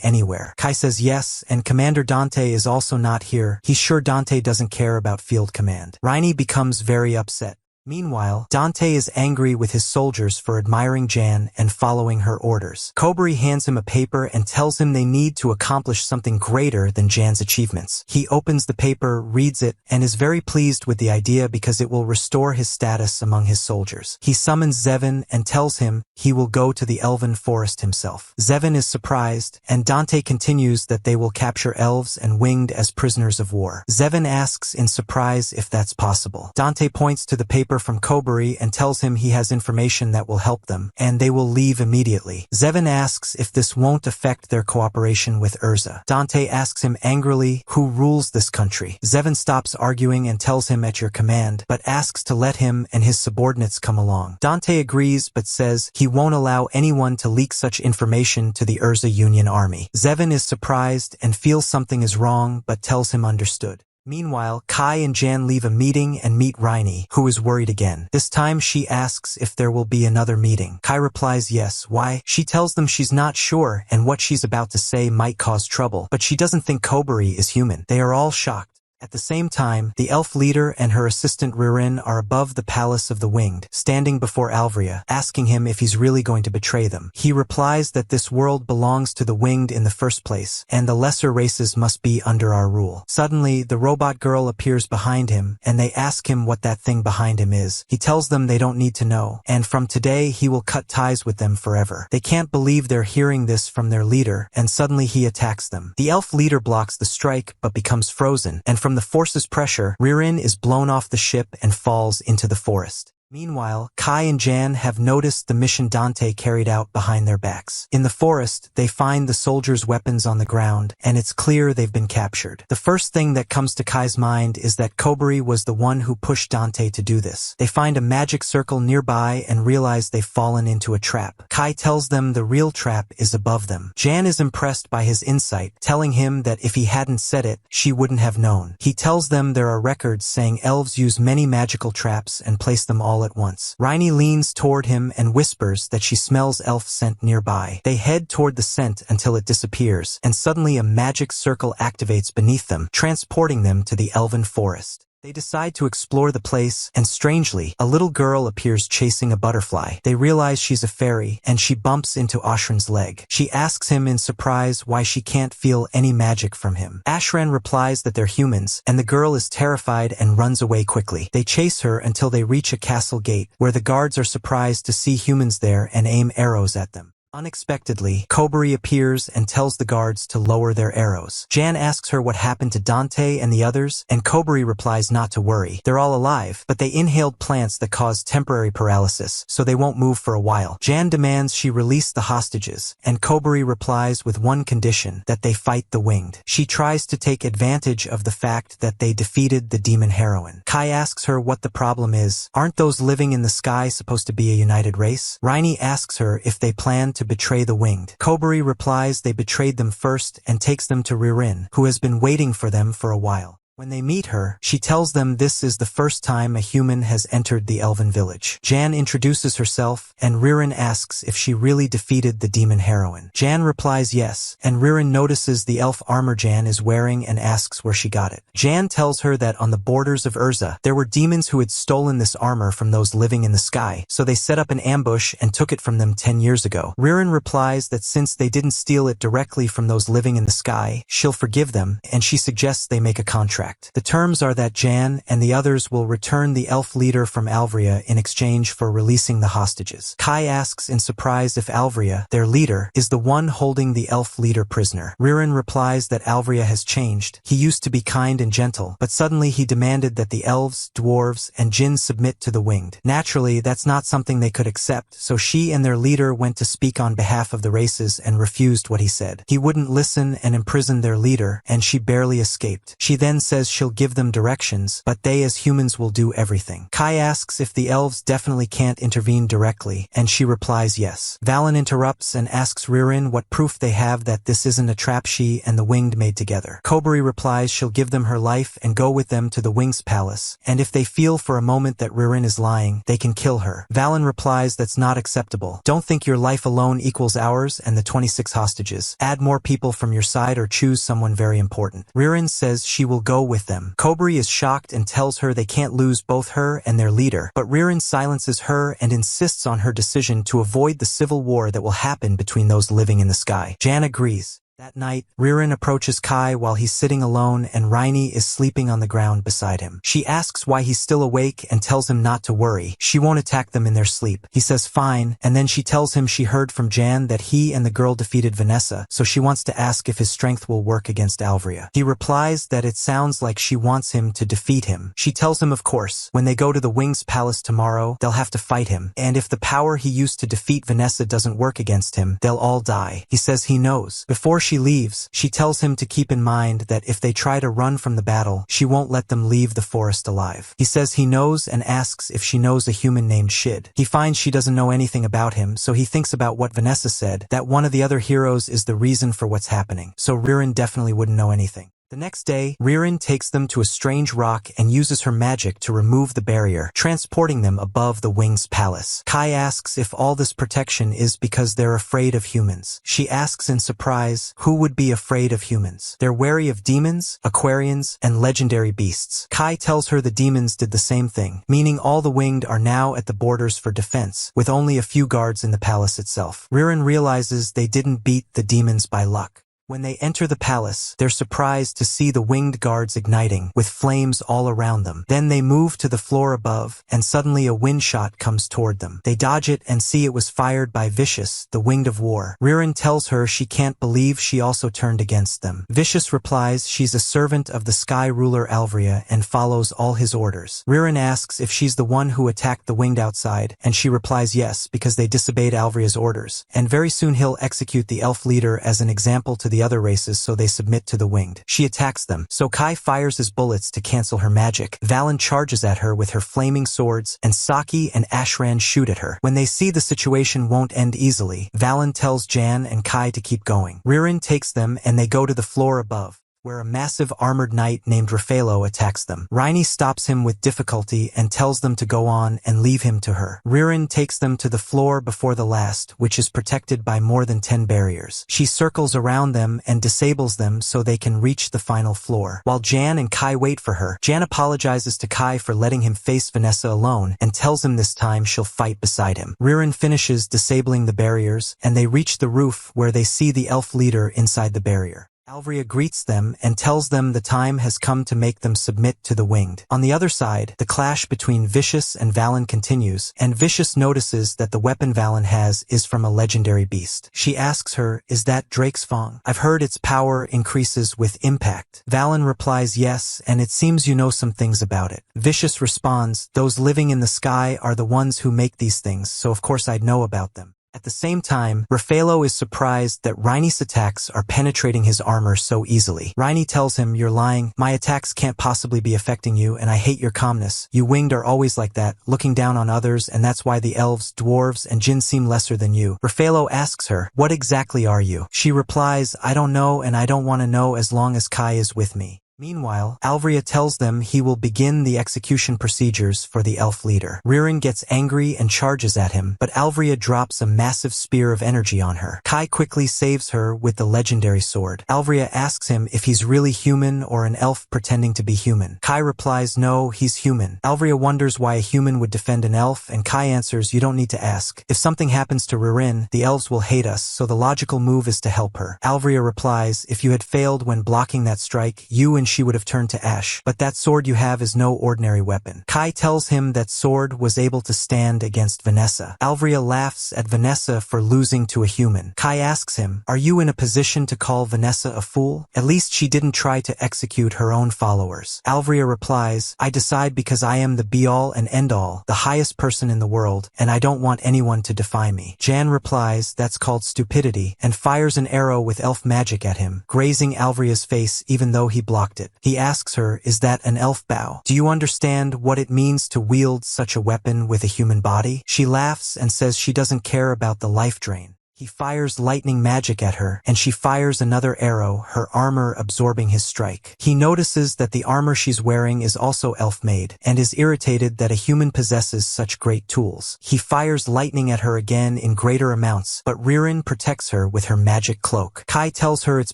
Speaker 1: anywhere. Kai says yes, and Commander Dante is also not here. He's sure Dante doesn't care about field command. Raini becomes very upset. Meanwhile, Dante is angry with his soldiers for admiring Jan and following her orders. Kobari hands him a paper and tells him they need to accomplish something greater than Jan's achievements. He opens the paper, reads it, and is very pleased with the idea because it will restore his status among his soldiers. He summons Zevin and tells him he will go to the elven forest himself. Zevin is surprised, and Dante continues that they will capture elves and winged as prisoners of war. Zevin asks in surprise if that's possible. Dante points to the paper from Kobari and tells him he has information that will help them, and they will leave immediately. Zevin asks if this won't affect their cooperation with Urza. Dante asks him angrily who rules this country. Zevin stops arguing and tells him at your command, but asks to let him and his subordinates come along. Dante agrees but says he won't allow anyone to leak such information to the Urza Union army. Zevin is surprised and feels something is wrong but tells him understood. Meanwhile, Kai and Jan leave a meeting and meet Raini, who is worried again. This time she asks if there will be another meeting. Kai replies yes. Why? She tells them she's not sure and what she's about to say might cause trouble, but she doesn't think Kobari is human. They are all shocked. At the same time, the elf leader and her assistant Ririn are above the palace of the winged, standing before Alvria, asking him if he's really going to betray them. He replies that this world belongs to the winged in the first place, and the lesser races must be under our rule. Suddenly, the robot girl appears behind him, and they ask him what that thing behind him is. He tells them they don't need to know, and from today he will cut ties with them forever. They can't believe they're hearing this from their leader, and suddenly he attacks them. The elf leader blocks the strike, but becomes frozen, and from the force's pressure, Ririn is blown off the ship and falls into the forest. Meanwhile, Kai and Jan have noticed the mission Dante carried out behind their backs. In the forest, they find the soldiers' weapons on the ground, and it's clear they've been captured. The first thing that comes to Kai's mind is that Kobari was the one who pushed Dante to do this. They find a magic circle nearby and realize they've fallen into a trap. Kai tells them the real trap is above them. Jan is impressed by his insight, telling him that if he hadn't said it, she wouldn't have known. He tells them there are records saying elves use many magical traps and place them all at once. Raini leans toward him and whispers that she smells elf scent nearby. They head toward the scent until it disappears, and suddenly a magic circle activates beneath them, transporting them to the elven forest. They decide to explore the place, and strangely, a little girl appears chasing a butterfly. They realize she's a fairy, and she bumps into Ashran's leg. She asks him in surprise why she can't feel any magic from him. Ashran replies that they're humans, and the girl is terrified and runs away quickly. They chase her until they reach a castle gate, where the guards are surprised to see humans there and aim arrows at them. Unexpectedly, Kobari appears and tells the guards to lower their arrows. Jan asks her what happened to Dante and the others, and Kobari replies not to worry. They're all alive, but they inhaled plants that cause temporary paralysis, so they won't move for a while. Jan demands she release the hostages, and Kobari replies with one condition, that they fight the winged. She tries to take advantage of the fact that they defeated the demon heroine. Kai asks her what the problem is. Aren't those living in the sky supposed to be a united race? Raini asks her if they plan to betray the winged. Kobari replies they betrayed them first and takes them to Ririn, who has been waiting for them for a while. When they meet her, she tells them this is the first time a human has entered the elven village. Jan introduces herself, and Ririn asks if she really defeated the demon heroine. Jan replies yes, and Ririn notices the elf armor Jan is wearing and asks where she got it. Jan tells her that on the borders of Urza, there were demons who had stolen this armor from those living in the sky, so they set up an ambush and took it from them 10 years ago. Ririn replies that since they didn't steal it directly from those living in the sky, she'll forgive them, and she suggests they make a contract. The terms are that Jan and the others will return the elf leader from Alvria in exchange for releasing the hostages. Kai asks in surprise if Alvria, their leader, is the one holding the elf leader prisoner. Ririn replies that Alvria has changed. He used to be kind and gentle, but suddenly he demanded that the elves, dwarves, and djinns submit to the winged. Naturally, that's not something they could accept, so she and their leader went to speak on behalf of the races and refused what he said. He wouldn't listen and imprisoned their leader, and she barely escaped. She then says she'll give them directions, but they as humans will do everything. Kai asks if the elves definitely can't intervene directly, and she replies yes. Valen interrupts and asks Ririn what proof they have that this isn't a trap she and the winged made together. Kobori replies she'll give them her life and go with them to the wing's palace, and if they feel for a moment that Ririn is lying, they can kill her. Valen replies that's not acceptable. Don't think your life alone equals ours and the 26 hostages. Add more people from your side or choose someone very important. Ririn says she will go with them. Kobori is shocked and tells her they can't lose both her and their leader, but Ririn silences her and insists on her decision to avoid the civil war that will happen between those living in the sky. Jan agrees. That night, Ririn approaches Kai while he's sitting alone and Raini is sleeping on the ground beside him. She asks why he's still awake and tells him not to worry. She won't attack them in their sleep. He says fine, and then she tells him she heard from Jan that he and the girl defeated Vanessa, so she wants to ask if his strength will work against Alvria. He replies that it sounds like she wants him to defeat him. She tells him of course, when they go to the Wing's palace tomorrow, they'll have to fight him, and if the power he used to defeat Vanessa doesn't work against him, they'll all die. He says he knows. Before she leaves, she tells him to keep in mind that if they try to run from the battle, she won't let them leave the forest alive. He says he knows and asks if she knows a human named Shid. He finds she doesn't know anything about him, so he thinks about what Vanessa said, that one of the other heroes is the reason for what's happening, so Ririn definitely wouldn't know anything. The next day, Ririn takes them to a strange rock and uses her magic to remove the barrier, transporting them above the Wing's palace. Kai asks if all this protection is because they're afraid of humans. She asks in surprise, who would be afraid of humans? They're wary of demons, Aquarians, and legendary beasts. Kai tells her the demons did the same thing, meaning all the winged are now at the borders for defense, with only a few guards in the palace itself. Ririn realizes they didn't beat the demons by luck. When they enter the palace, they're surprised to see the winged guards igniting, with flames all around them. Then they move to the floor above, and suddenly a wind shot comes toward them. They dodge it and see it was fired by Vicious, the winged of war. Ririn tells her she can't believe she also turned against them. Vicious replies she's a servant of the sky ruler Alvria and follows all his orders. Ririn asks if she's the one who attacked the winged outside, and she replies yes, because they disobeyed Alvria's orders. And very soon he'll execute the elf leader as an example to the other races so they submit to the winged. She attacks them, so Kai fires his bullets to cancel her magic. Valen charges at her with her flaming swords, and Saki and Ashran shoot at her. When they see the situation won't end easily, Valen tells Jan and Kai to keep going. Ririn takes them and they go to the floor above, where a massive armored knight named Raffaello attacks them. Raini stops him with difficulty and tells them to go on and leave him to her. Ririn takes them to the floor before the last, which is protected by more than 10 barriers. She circles around them and disables them so they can reach the final floor. While Jan and Kai wait for her, Jan apologizes to Kai for letting him face Vanessa alone and tells him this time she'll fight beside him. Ririn finishes disabling the barriers, and they reach the roof where they see the elf leader inside the barrier. Alvria greets them and tells them the time has come to make them submit to the winged. On the other side, the clash between Vicious and Valen continues, and Vicious notices that the weapon Valen has is from a legendary beast. She asks her, is that Drake's Fang? I've heard its power increases with impact. Valen replies yes, and it seems you know some things about it. Vicious responds, those living in the sky are the ones who make these things, so of course I'd know about them. At the same time, Raffaello is surprised that Raini's attacks are penetrating his armor so easily. Raini tells him, you're lying, my attacks can't possibly be affecting you, and I hate your calmness. You winged are always like that, looking down on others, and that's why the elves, dwarves, and djinns seem lesser than you. Raffaello asks her, what exactly are you? She replies, I don't know and I don't want to know as long as Kai is with me. Meanwhile, Alvria tells them he will begin the execution procedures for the elf leader. Ririn gets angry and charges at him, but Alvria drops a massive spear of energy on her. Kai quickly saves her with the legendary sword. Alvria asks him if he's really human or an elf pretending to be human. Kai replies no, he's human. Alvria wonders why a human would defend an elf, and Kai answers, you don't need to ask. If something happens to Ririn, the elves will hate us, so the logical move is to help her. Alvria replies, if you had failed when blocking that strike, you and she would have turned to ash, but that sword you have is no ordinary weapon. Kai tells him that sword was able to stand against Vanessa. Alvria laughs at Vanessa for losing to a human. Kai asks him, are you in a position to call Vanessa a fool? At least she didn't try to execute her own followers. Alvria replies, I decide because I am the be-all and end-all, the highest person in the world, and I don't want anyone to defy me. Jan replies, that's called stupidity, and fires an arrow with elf magic at him, grazing Alvria's face even though he blocked it. He asks her, is that an elf bow? Do you understand what it means to wield such a weapon with a human body? She laughs and says she doesn't care about the life drain. He fires lightning magic at her, and she fires another arrow, her armor absorbing his strike. He notices that the armor she's wearing is also elf-made, and is irritated that a human possesses such great tools. He fires lightning at her again in greater amounts, but Ririn protects her with her magic cloak. Kai tells her it's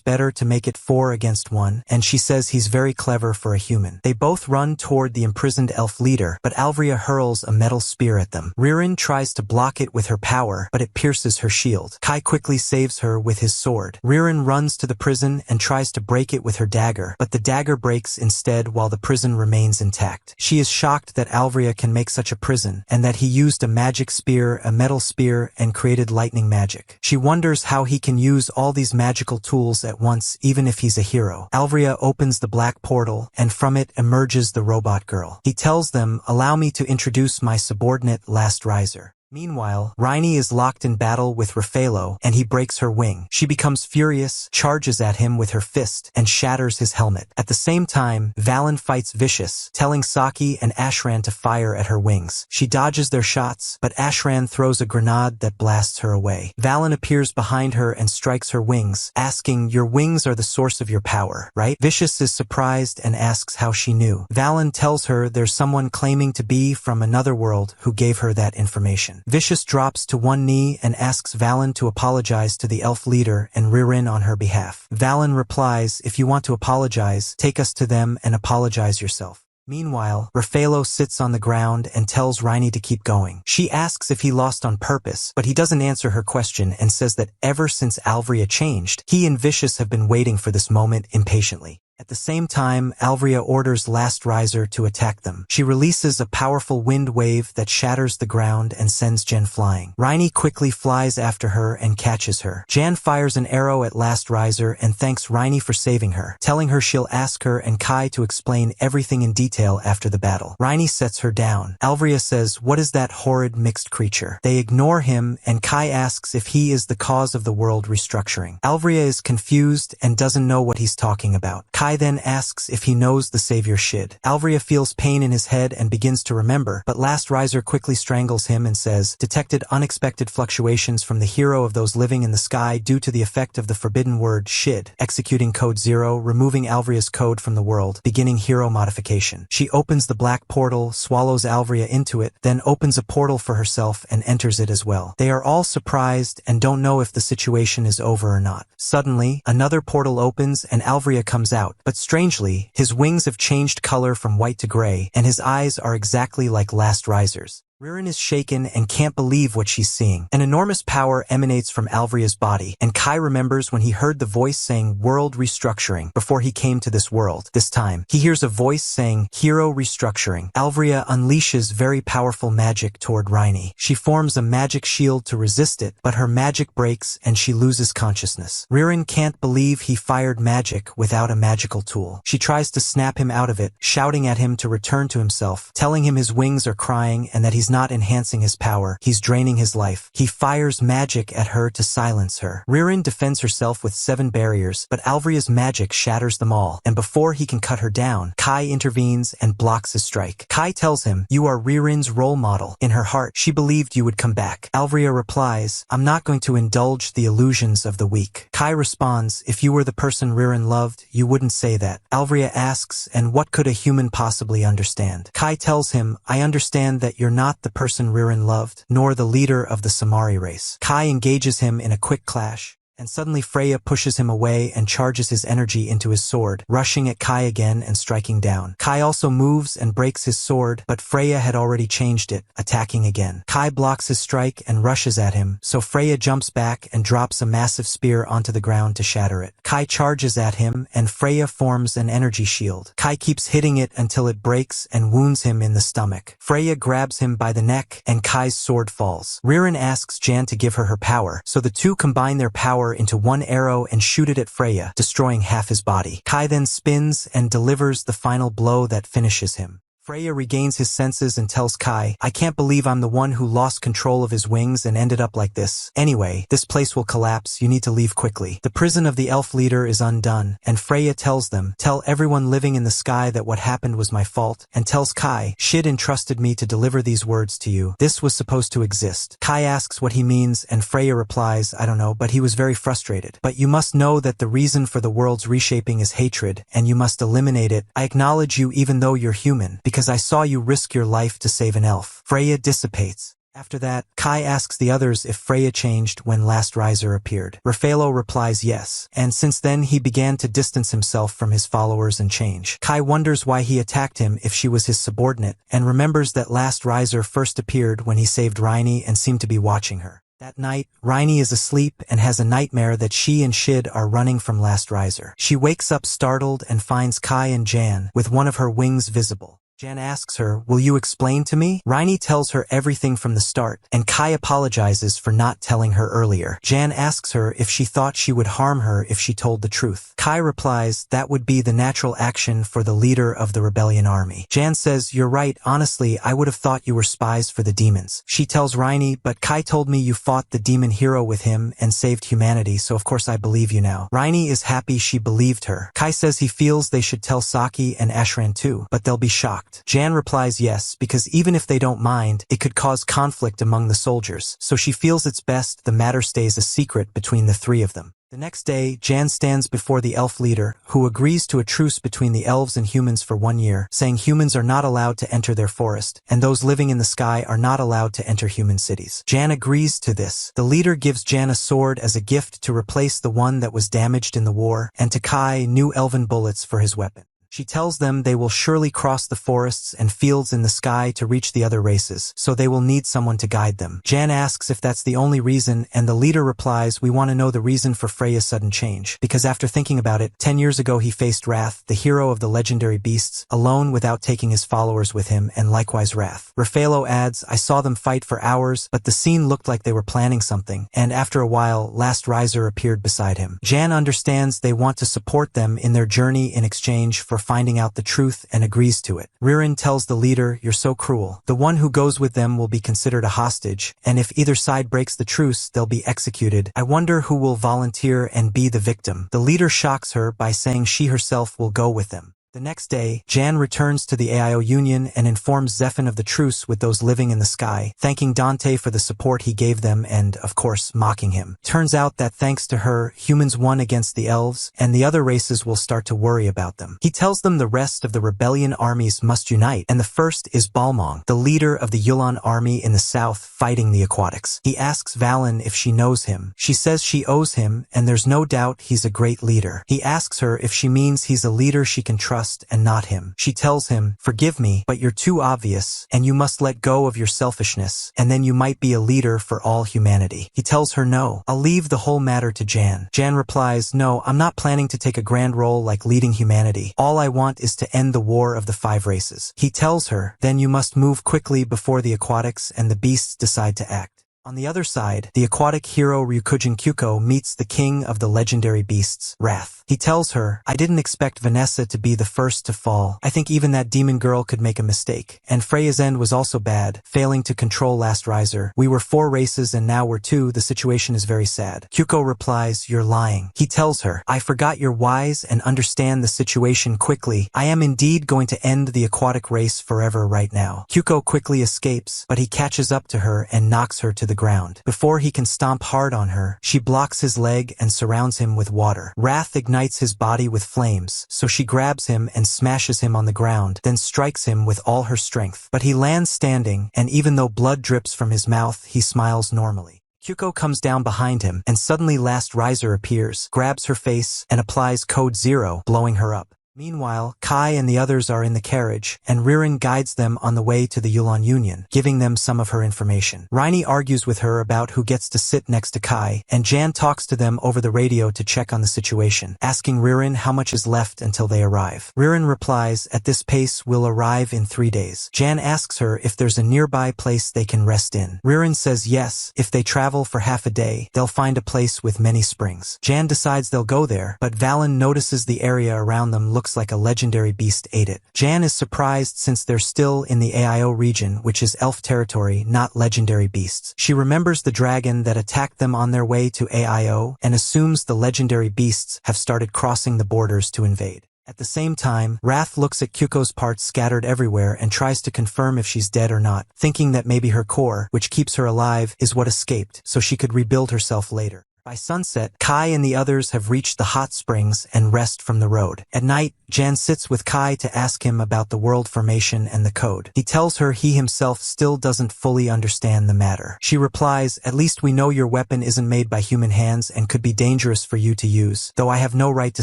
Speaker 1: better to make it 4 against 1, and she says he's very clever for a human. They both run toward the imprisoned elf leader, but Alvria hurls a metal spear at them. Ririn tries to block it with her power, but it pierces her shield. Kai quickly saves her with his sword. Ririn runs to the prison and tries to break it with her dagger, but the dagger breaks instead while the prison remains intact. She is shocked that Alvria can make such a prison, and that he used a magic spear, a metal spear, and created lightning magic. She wonders how he can use all these magical tools at once even if he's a hero. Alvria opens the black portal, and from it emerges the robot girl. He tells them, allow me to introduce my subordinate Last Riser. Meanwhile, Raini is locked in battle with Raffaello, and he breaks her wing. She becomes furious, charges at him with her fist, and shatters his helmet. At the same time, Valen fights Vicious, telling Saki and Ashran to fire at her wings. She dodges their shots, but Ashran throws a grenade that blasts her away. Valen appears behind her and strikes her wings, asking, your wings are the source of your power, right? Vicious is surprised and asks how she knew. Valen tells her there's someone claiming to be from another world who gave her that information. Vicious drops to one knee and asks Valen to apologize to the elf leader and Ririn on her behalf. Valen replies, if you want to apologize, take us to them and apologize yourself. Meanwhile, Raffaello sits on the ground and tells Raini to keep going. She asks if he lost on purpose, but he doesn't answer her question and says that ever since Alvria changed, he and Vicious have been waiting for this moment impatiently. At the same time, Alvria orders Last Riser to attack them. She releases a powerful wind wave that shatters the ground and sends Jen flying. Raini quickly flies after her and catches her. Jan fires an arrow at Last Riser and thanks Raini for saving her, telling her she'll ask her and Kai to explain everything in detail after the battle. Raini sets her down. Alvria says, what is that horrid mixed creature? They ignore him, and Kai asks if he is the cause of the world restructuring. Alvria is confused and doesn't know what he's talking about. Kai then asks if he knows the savior Shid. Alvria feels pain in his head and begins to remember, but Last Riser quickly strangles him and says, detected unexpected fluctuations from the hero of those living in the sky due to the effect of the forbidden word Shid, executing code 0, removing Alvria's code from the world, beginning hero modification. She opens the black portal, swallows Alvria into it, then opens a portal for herself and enters it as well. They are all surprised and don't know if the situation is over or not. Suddenly, another portal opens and Alvria comes out. But strangely, his wings have changed color from white to gray, and his eyes are exactly like Last Riser's. Ririn is shaken and can't believe what she's seeing. An enormous power emanates from Alvria's body, and Kai remembers when he heard the voice saying world restructuring before he came to this world. This time, he hears a voice saying hero restructuring. Alvria unleashes very powerful magic toward Raini. She forms a magic shield to resist it, but her magic breaks and she loses consciousness. Ririn can't believe he fired magic without a magical tool. She tries to snap him out of it, shouting at him to return to himself, telling him his wings are crying and that he's he's not enhancing his power, he's draining his life. He fires magic at her to silence her. Ririn defends herself with 7 barriers, but Alvria's magic shatters them all, and before he can cut her down, Kai intervenes and blocks his strike. Kai tells him, "You are Ririn's role model." In her heart, she believed you would come back. Alvria replies, "I'm not going to indulge the illusions of the weak." Kai responds, "If you were the person Ririn loved, you wouldn't say that." Alvria asks, "And what could a human possibly understand?" Kai tells him, "I understand that you're not the person Ririn loved, nor the leader of the Samari race." Kai engages him in a quick clash, and suddenly Freya pushes him away and charges his energy into his sword, rushing at Kai again and striking down. Kai also moves and breaks his sword, but Freya had already changed it, attacking again. Kai blocks his strike and rushes at him, so Freya jumps back and drops a massive spear onto the ground to shatter it. Kai charges at him, and Freya forms an energy shield. Kai keeps hitting it until it breaks and wounds him in the stomach. Freya grabs him by the neck, and Kai's sword falls. Ririn asks Jan to give her power, so the two combine their power into one arrow and shoot it at Freya, destroying half his body. Kai then spins and delivers the final blow that finishes him. Freya regains his senses and tells Kai, "I can't believe I'm the one who lost control of his wings and ended up like this. Anyway, this place will collapse, you need to leave quickly." The prison of the elf leader is undone, and Freya tells them, "Tell everyone living in the sky that what happened was my fault," and tells Kai, "Shid entrusted me to deliver these words to you. This was supposed to exist." Kai asks what he means, and Freya replies, "I don't know, but he was very frustrated. But you must know that the reason for the world's reshaping is hatred, and you must eliminate it. I acknowledge you even though you're human, because I saw you risk your life to save an elf." Freya dissipates. After that, Kai asks the others if Freya changed when Last Riser appeared. Raffaello replies yes, and since then he began to distance himself from his followers and change. Kai wonders why he attacked him if she was his subordinate, and remembers that Last Riser first appeared when he saved Raini and seemed to be watching her. That night, Raini is asleep and has a nightmare that she and Shid are running from Last Riser. She wakes up startled and finds Kai and Jan, with one of her wings visible. Jan asks her, "Will you explain to me?" Raini tells her everything from the start, and Kai apologizes for not telling her earlier. Jan asks her if she thought she would harm her if she told the truth. Kai replies that would be the natural action for the leader of the rebellion army. Jan says, "You're right, honestly, I would have thought you were spies for the demons." She tells Raini, "But Kai told me you fought the demon hero with him and saved humanity, so of course I believe you now." Raini is happy she believed her. Kai says he feels they should tell Saki and Ashran too, but they'll be shocked. Jan replies yes, because even if they don't mind, it could cause conflict among the soldiers, so she feels it's best the matter stays a secret between the 3 of them. The next day, Jan stands before the elf leader, who agrees to a truce between the elves and humans for 1 year, saying humans are not allowed to enter their forest, and those living in the sky are not allowed to enter human cities. Jan agrees to this. The leader gives Jan a sword as a gift to replace the one that was damaged in the war, and to Kai new elven bullets for his weapon. She tells them they will surely cross the forests and fields in the sky to reach the other races, so they will need someone to guide them. Jan asks if that's the only reason, and the leader replies, "We want to know the reason for Freya's sudden change, because after thinking about it, 10 years ago he faced Wrath, the hero of the legendary beasts, alone without taking his followers with him, and likewise Wrath." Raffaello adds, "I saw them fight for hours, but the scene looked like they were planning something, and after a while, Last Riser appeared beside him." Jan understands they want to support them in their journey in exchange for finding out the truth and agrees to it. Ririn tells the leader, "You're so cruel. The one who goes with them will be considered a hostage, and if either side breaks the truce, they'll be executed. I wonder who will volunteer and be the victim." The leader shocks her by saying she herself will go with them. The next day, Jan returns to the AIO Union and informs Zephyr of the truce with those living in the sky, thanking Dante for the support he gave them and, of course, mocking him. Turns out that thanks to her, humans won against the elves, and the other races will start to worry about them. He tells them the rest of the rebellion armies must unite, and the first is Balmong, the leader of the Yulan army in the south fighting the Aquatics. He asks Valen if she knows him. She says she owes him, and there's no doubt he's a great leader. He asks her if she means he's a leader she can trust and not him. She tells him, "Forgive me, but you're too obvious, and you must let go of your selfishness, and then you might be a leader for all humanity." He tells her no. "I'll leave the whole matter to Jan." Jan replies, "No, I'm not planning to take a grand role like leading humanity. All I want is to end the war of the 5 races." He tells her, "Then you must move quickly before the Aquatics and the beasts decide to act." On the other side, the aquatic hero Ryukujin Kyuko meets the king of the legendary beasts, Wrath. He tells her, I didn't expect Vanessa to be the first to fall. I think even that demon girl could make a mistake. And Freya's end was also bad, failing to control Last Riser. We were 4 races and now we're 2, the situation is very sad. Kyuko replies, you're lying. He tells her, I forgot you're wise and understand the situation quickly. I am indeed going to end the aquatic race forever right now. Kyuko quickly escapes, but he catches up to her and knocks her to the ground. Before he can stomp hard on her, she blocks his leg and surrounds him with water. Wrath ignites his body with flames, so she grabs him and smashes him on the ground, then strikes him with all her strength. But he lands standing, and even though blood drips from his mouth, he smiles normally. Kyuko comes down behind him, and suddenly Last Riser appears, grabs her face, and applies Code 0, blowing her up. Meanwhile, Kai and the others are in the carriage, and Ririn guides them on the way to the Yulon Union, giving them some of her information. Raini argues with her about who gets to sit next to Kai, and Jan talks to them over the radio to check on the situation, asking Ririn how much is left until they arrive. Ririn replies, at this pace we'll arrive in 3 days. Jan asks her if there's a nearby place they can rest in. Ririn says yes, if they travel for half a day, they'll find a place with many springs. Jan decides they'll go there, but Valen notices the area around them looks like a legendary beast ate it. Jan is surprised since they're still in the AIO region, which is elf territory, not legendary beasts. She remembers the dragon that attacked them on their way to AIO and assumes the legendary beasts have started crossing the borders to invade. At the same time, Wrath looks at Kyuko's parts scattered everywhere and tries to confirm if she's dead or not, thinking that maybe her core, which keeps her alive, is what escaped, so she could rebuild herself later. By sunset, Kai and the others have reached the hot springs and rest from the road. At night, Jan sits with Kai to ask him about the world formation and the code. He tells her he himself still doesn't fully understand the matter. She replies, at least we know your weapon isn't made by human hands and could be dangerous for you to use, though I have no right to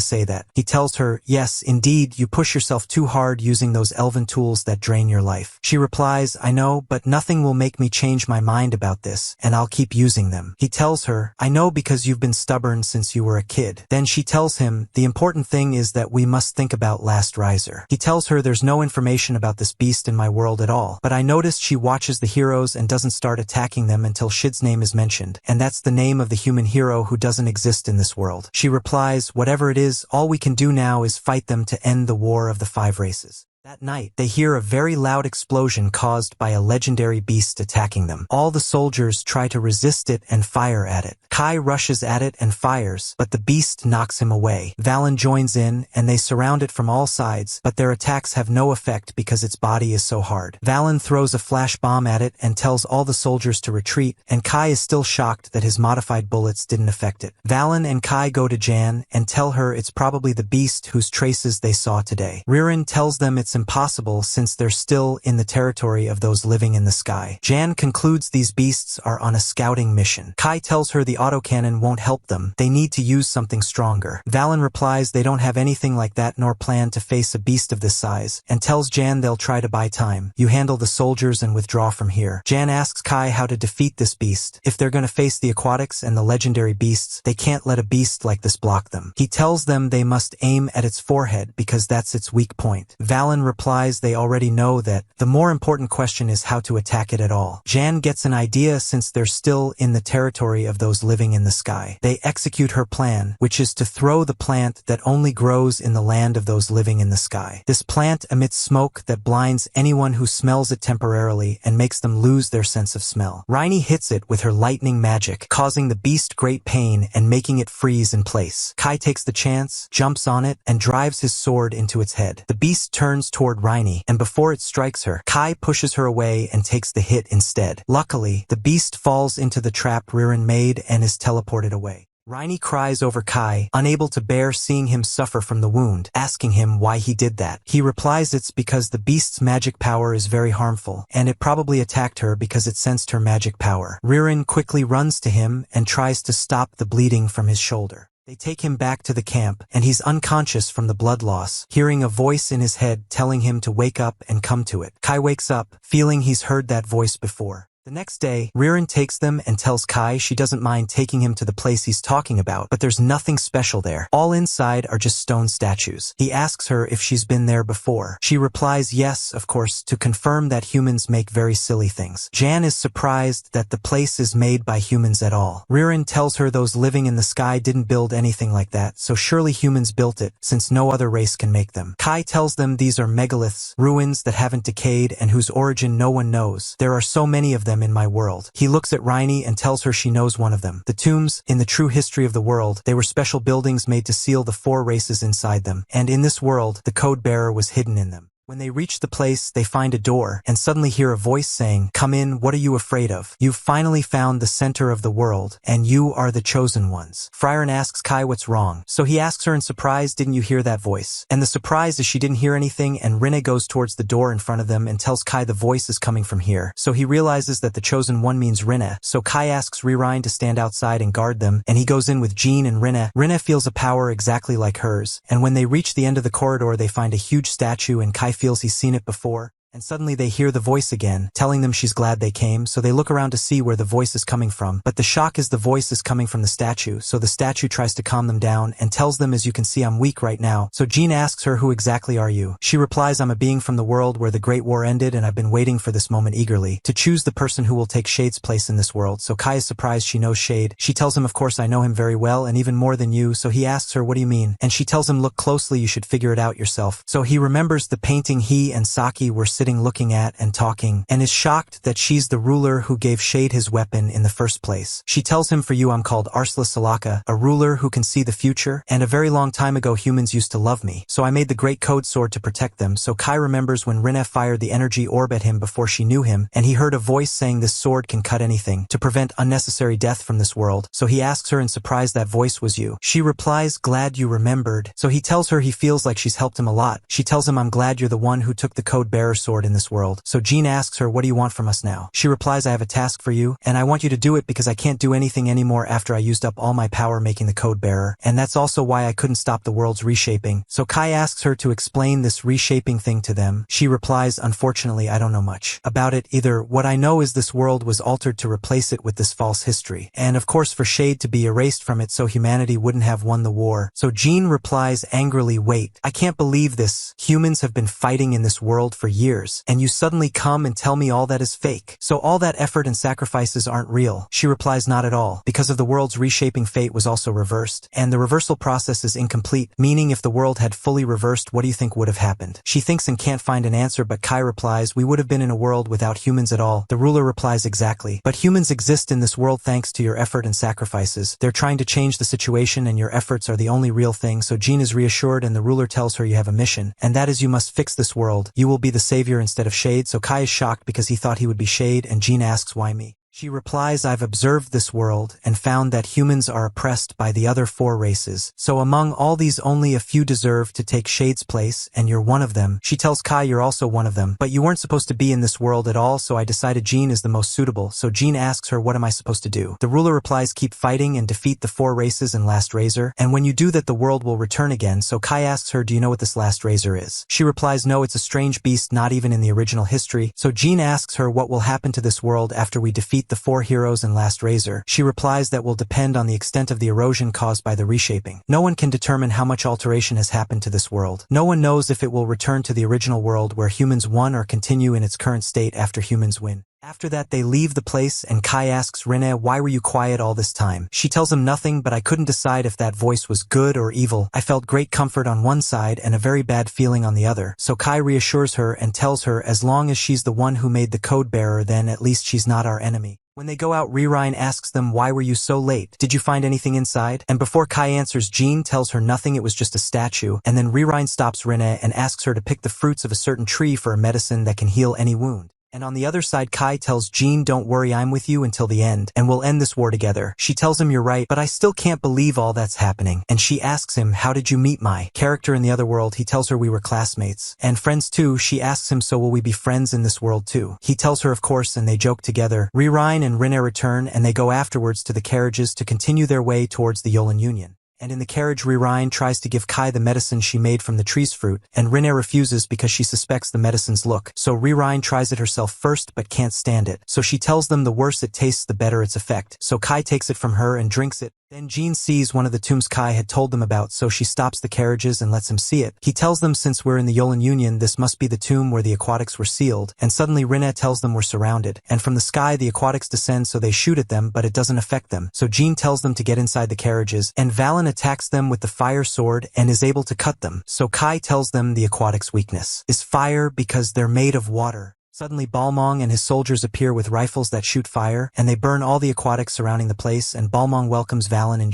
Speaker 1: say that. He tells her, yes, indeed, you push yourself too hard using those elven tools that drain your life. She replies, I know, but nothing will make me change my mind about this, and I'll keep using them. He tells her, I know because you've been stubborn since you were a kid. Then she tells him, the important thing is that we must think about Last Riser. He tells her there's no information about this beast in my world at all, but I noticed she watches the heroes and doesn't start attacking them until Shid's name is mentioned, and that's the name of the human hero who doesn't exist in this world. She replies, whatever it is, all we can do now is fight them to end the war of the 5 races. That night, they hear a very loud explosion caused by a legendary beast attacking them. All the soldiers try to resist it and fire at it. Kai rushes at it and fires, but the beast knocks him away. Valen joins in, and they surround it from all sides, but their attacks have no effect because its body is so hard. Valen throws a flash bomb at it and tells all the soldiers to retreat, and Kai is still shocked that his modified bullets didn't affect it. Valen and Kai go to Jan and tell her it's probably the beast whose traces they saw today. Ririn tells them it's impossible since they're still in the territory of those living in the sky. Jan concludes these beasts are on a scouting mission. Kai tells her the autocannon won't help them. They need to use something stronger. Valen replies they don't have anything like that nor plan to face a beast of this size, and tells Jan they'll try to buy time. You handle the soldiers and withdraw from here. Jan asks Kai how to defeat this beast. If they're gonna face the aquatics and the legendary beasts, they can't let a beast like this block them. He tells them they must aim at its forehead because that's its weak point. Valen replies they already know that. The more important question is how to attack it at all. Jan gets an idea since they're still in the territory of those living in the sky. They execute her plan, which is to throw the plant that only grows in the land of those living in the sky. This plant emits smoke that blinds anyone who smells it temporarily and makes them lose their sense of smell. Raini hits it with her lightning magic, causing the beast great pain and making it freeze in place. Kai takes the chance, jumps on it, and drives his sword into its head. The beast turns toward Raini, and before it strikes her, Kai pushes her away and takes the hit instead. Luckily, the beast falls into the trap Ririn made and is teleported away. Raini cries over Kai, unable to bear seeing him suffer from the wound, asking him why he did that. He replies it's because the beast's magic power is very harmful, and it probably attacked her because it sensed her magic power. Ririn quickly runs to him and tries to stop the bleeding from his shoulder. They take him back to the camp, and he's unconscious from the blood loss, hearing a voice in his head telling him to wake up and come to it. Kai wakes up, feeling he's heard that voice before. The next day, Ririn takes them and tells Kai she doesn't mind taking him to the place he's talking about, but there's nothing special there. All inside are just stone statues. He asks her if she's been there before. She replies yes, of course, to confirm that humans make very silly things. Jan is surprised that the place is made by humans at all. Ririn tells her those living in the sky didn't build anything like that, so surely humans built it, since no other race can make them. Kai tells them these are megaliths, ruins that haven't decayed and whose origin no one knows. There are so many of them in my world. He looks at Raini and tells her she knows one of them. The tombs, in the true history of the world, they were special buildings made to seal the 4 races inside them, and in this world, the code bearer was hidden in them. When they reach the place, they find a door, and suddenly hear a voice saying, "Come in, what are you afraid of? You've finally found the center of the world, and you are the chosen ones." Frieren asks Kai what's wrong, so he asks her in surprise, "Didn't you hear that voice?" And the surprise is she didn't hear anything, and Rinne goes towards the door in front of them and tells Kai the voice is coming from here. So he realizes that the chosen one means Rinne, so Kai asks Ririn to stand outside and guard them, and he goes in with Jean and Rinne. Rinne feels a power exactly like hers, and when they reach the end of the corridor they find a huge statue and Kai feels he's seen it before. And suddenly they hear the voice again, telling them she's glad they came, so they look around to see where the voice is coming from. But the shock is the voice is coming from the statue, so the statue tries to calm them down and tells them, "As you can see, I'm weak right now." So Jean asks her, "Who exactly are you?" She replies, "I'm a being from the world where the Great War ended, and I've been waiting for this moment eagerly, to choose the person who will take Shade's place in this world." So Kai is surprised she knows Shade. She tells him, "Of course I know him very well, and even more than you." So he asks her, "What do you mean?" And she tells him, "Look closely, you should figure it out yourself." So he remembers the painting he and Saki were sitting looking at and talking, and is shocked that she's the ruler who gave Shade his weapon in the first place. She tells him, "For you I'm called Arsla Salaka, a ruler who can see the future, and a very long time ago humans used to love me. So I made the great code sword to protect them." So Kai remembers when Rinne fired the energy orb at him before she knew him, and he heard a voice saying this sword can cut anything, to prevent unnecessary death from this world. So he asks her in surprise, "That voice was you?" She replies, "Glad you remembered." So he tells her he feels like she's helped him a lot. She tells him, "I'm glad you're the one who took the code bearer sword in this world." So Jean asks her, "What do you want from us now?" She replies, "I have a task for you, and I want you to do it because I can't do anything anymore after I used up all my power making the code bearer, and that's also why I couldn't stop the world's reshaping." So Kai asks her to explain this reshaping thing to them. She replies, "Unfortunately, I don't know much about it either. What I know is this world was altered to replace it with this false history, and of course for Shade to be erased from it so humanity wouldn't have won the war." So Jean replies angrily, "Wait, I can't believe this. Humans have been fighting in this world for years, and you suddenly come and tell me all that is fake. So all that effort and sacrifices aren't real." She replies, "Not at all, because of the world's reshaping fate was also reversed, and the reversal process is incomplete, meaning if the world had fully reversed, what do you think would have happened?" She thinks and can't find an answer, but Kai replies, "We would have been in a world without humans at all." The ruler replies, "Exactly. But humans exist in this world thanks to your effort and sacrifices. They're trying to change the situation and your efforts are the only real thing." So Jean is reassured and the ruler tells her, "You have a mission, and that is you must fix this world. You will be the savior instead of Shade." So Kai is shocked because he thought he would be Shade, and Jean asks, "Why me?" She replies, "I've observed this world and found that humans are oppressed by the other 4 races. So among all these only a few deserve to take Shade's place, and you're one of them." She tells Kai, "You're also one of them, but you weren't supposed to be in this world at all, so I decided Jean is the most suitable." So Jean asks her, "What am I supposed to do?" The ruler replies, "Keep fighting and defeat the 4 races and Last Razor, and when you do that the world will return again." So Kai asks her, "Do you know what this Last Razor is?" She replies, "No, it's a strange beast not even in the original history." So Jean asks her what will happen to this world after we defeat the 4 heroes and Last Razor. She replies that will depend on the extent of the erosion caused by the reshaping. No one can determine how much alteration has happened to this world. No one knows if it will return to the original world where humans won or continue in its current state after humans win. After that they leave the place and Kai asks Rinne, "Why were you quiet all this time?" She tells him, "Nothing, but I couldn't decide if that voice was good or evil. I felt great comfort on one side and a very bad feeling on the other." So Kai reassures her and tells her as long as she's the one who made the code bearer then at least she's not our enemy. When they go out, Ririn asks them, "Why were you so late? Did you find anything inside?" And before Kai answers, Jean tells her nothing, it was just a statue. And then Ririn stops Rinne and asks her to pick the fruits of a certain tree for a medicine that can heal any wound. And on the other side, Kai tells Jean, "Don't worry, I'm with you until the end, and we'll end this war together." She tells him, "You're right, but I still can't believe all that's happening." And she asks him, "How did you meet my character in the other world?" He tells her, "We were classmates and friends too." She asks him, "So will we be friends in this world too?" He tells her, "Of course," and they joke together. Ririn and Rinne return, and they go afterwards to the carriages to continue their way towards the Yolan Union. And in the carriage, Ririne tries to give Kai the medicine she made from the tree's fruit, and Rinne refuses because she suspects the medicine's look. So Ririne tries it herself first but can't stand it. So she tells them the worse it tastes, the better its effect. So Kai takes it from her and drinks it. Then Jean sees one of the tombs Kai had told them about, so she stops the carriages and lets him see it. He tells them since we're in the Yolan Union, this must be the tomb where the aquatics were sealed, and suddenly Rinne tells them we're surrounded. And from the sky the aquatics descend, so they shoot at them, but it doesn't affect them. So Jean tells them to get inside the carriages, and Valen attacks them with the fire sword and is able to cut them. So Kai tells them the aquatics' weakness is fire because they're made of water. Suddenly Balmong and his soldiers appear with rifles that shoot fire, and they burn all the aquatics surrounding the place, and Balmong welcomes Valen and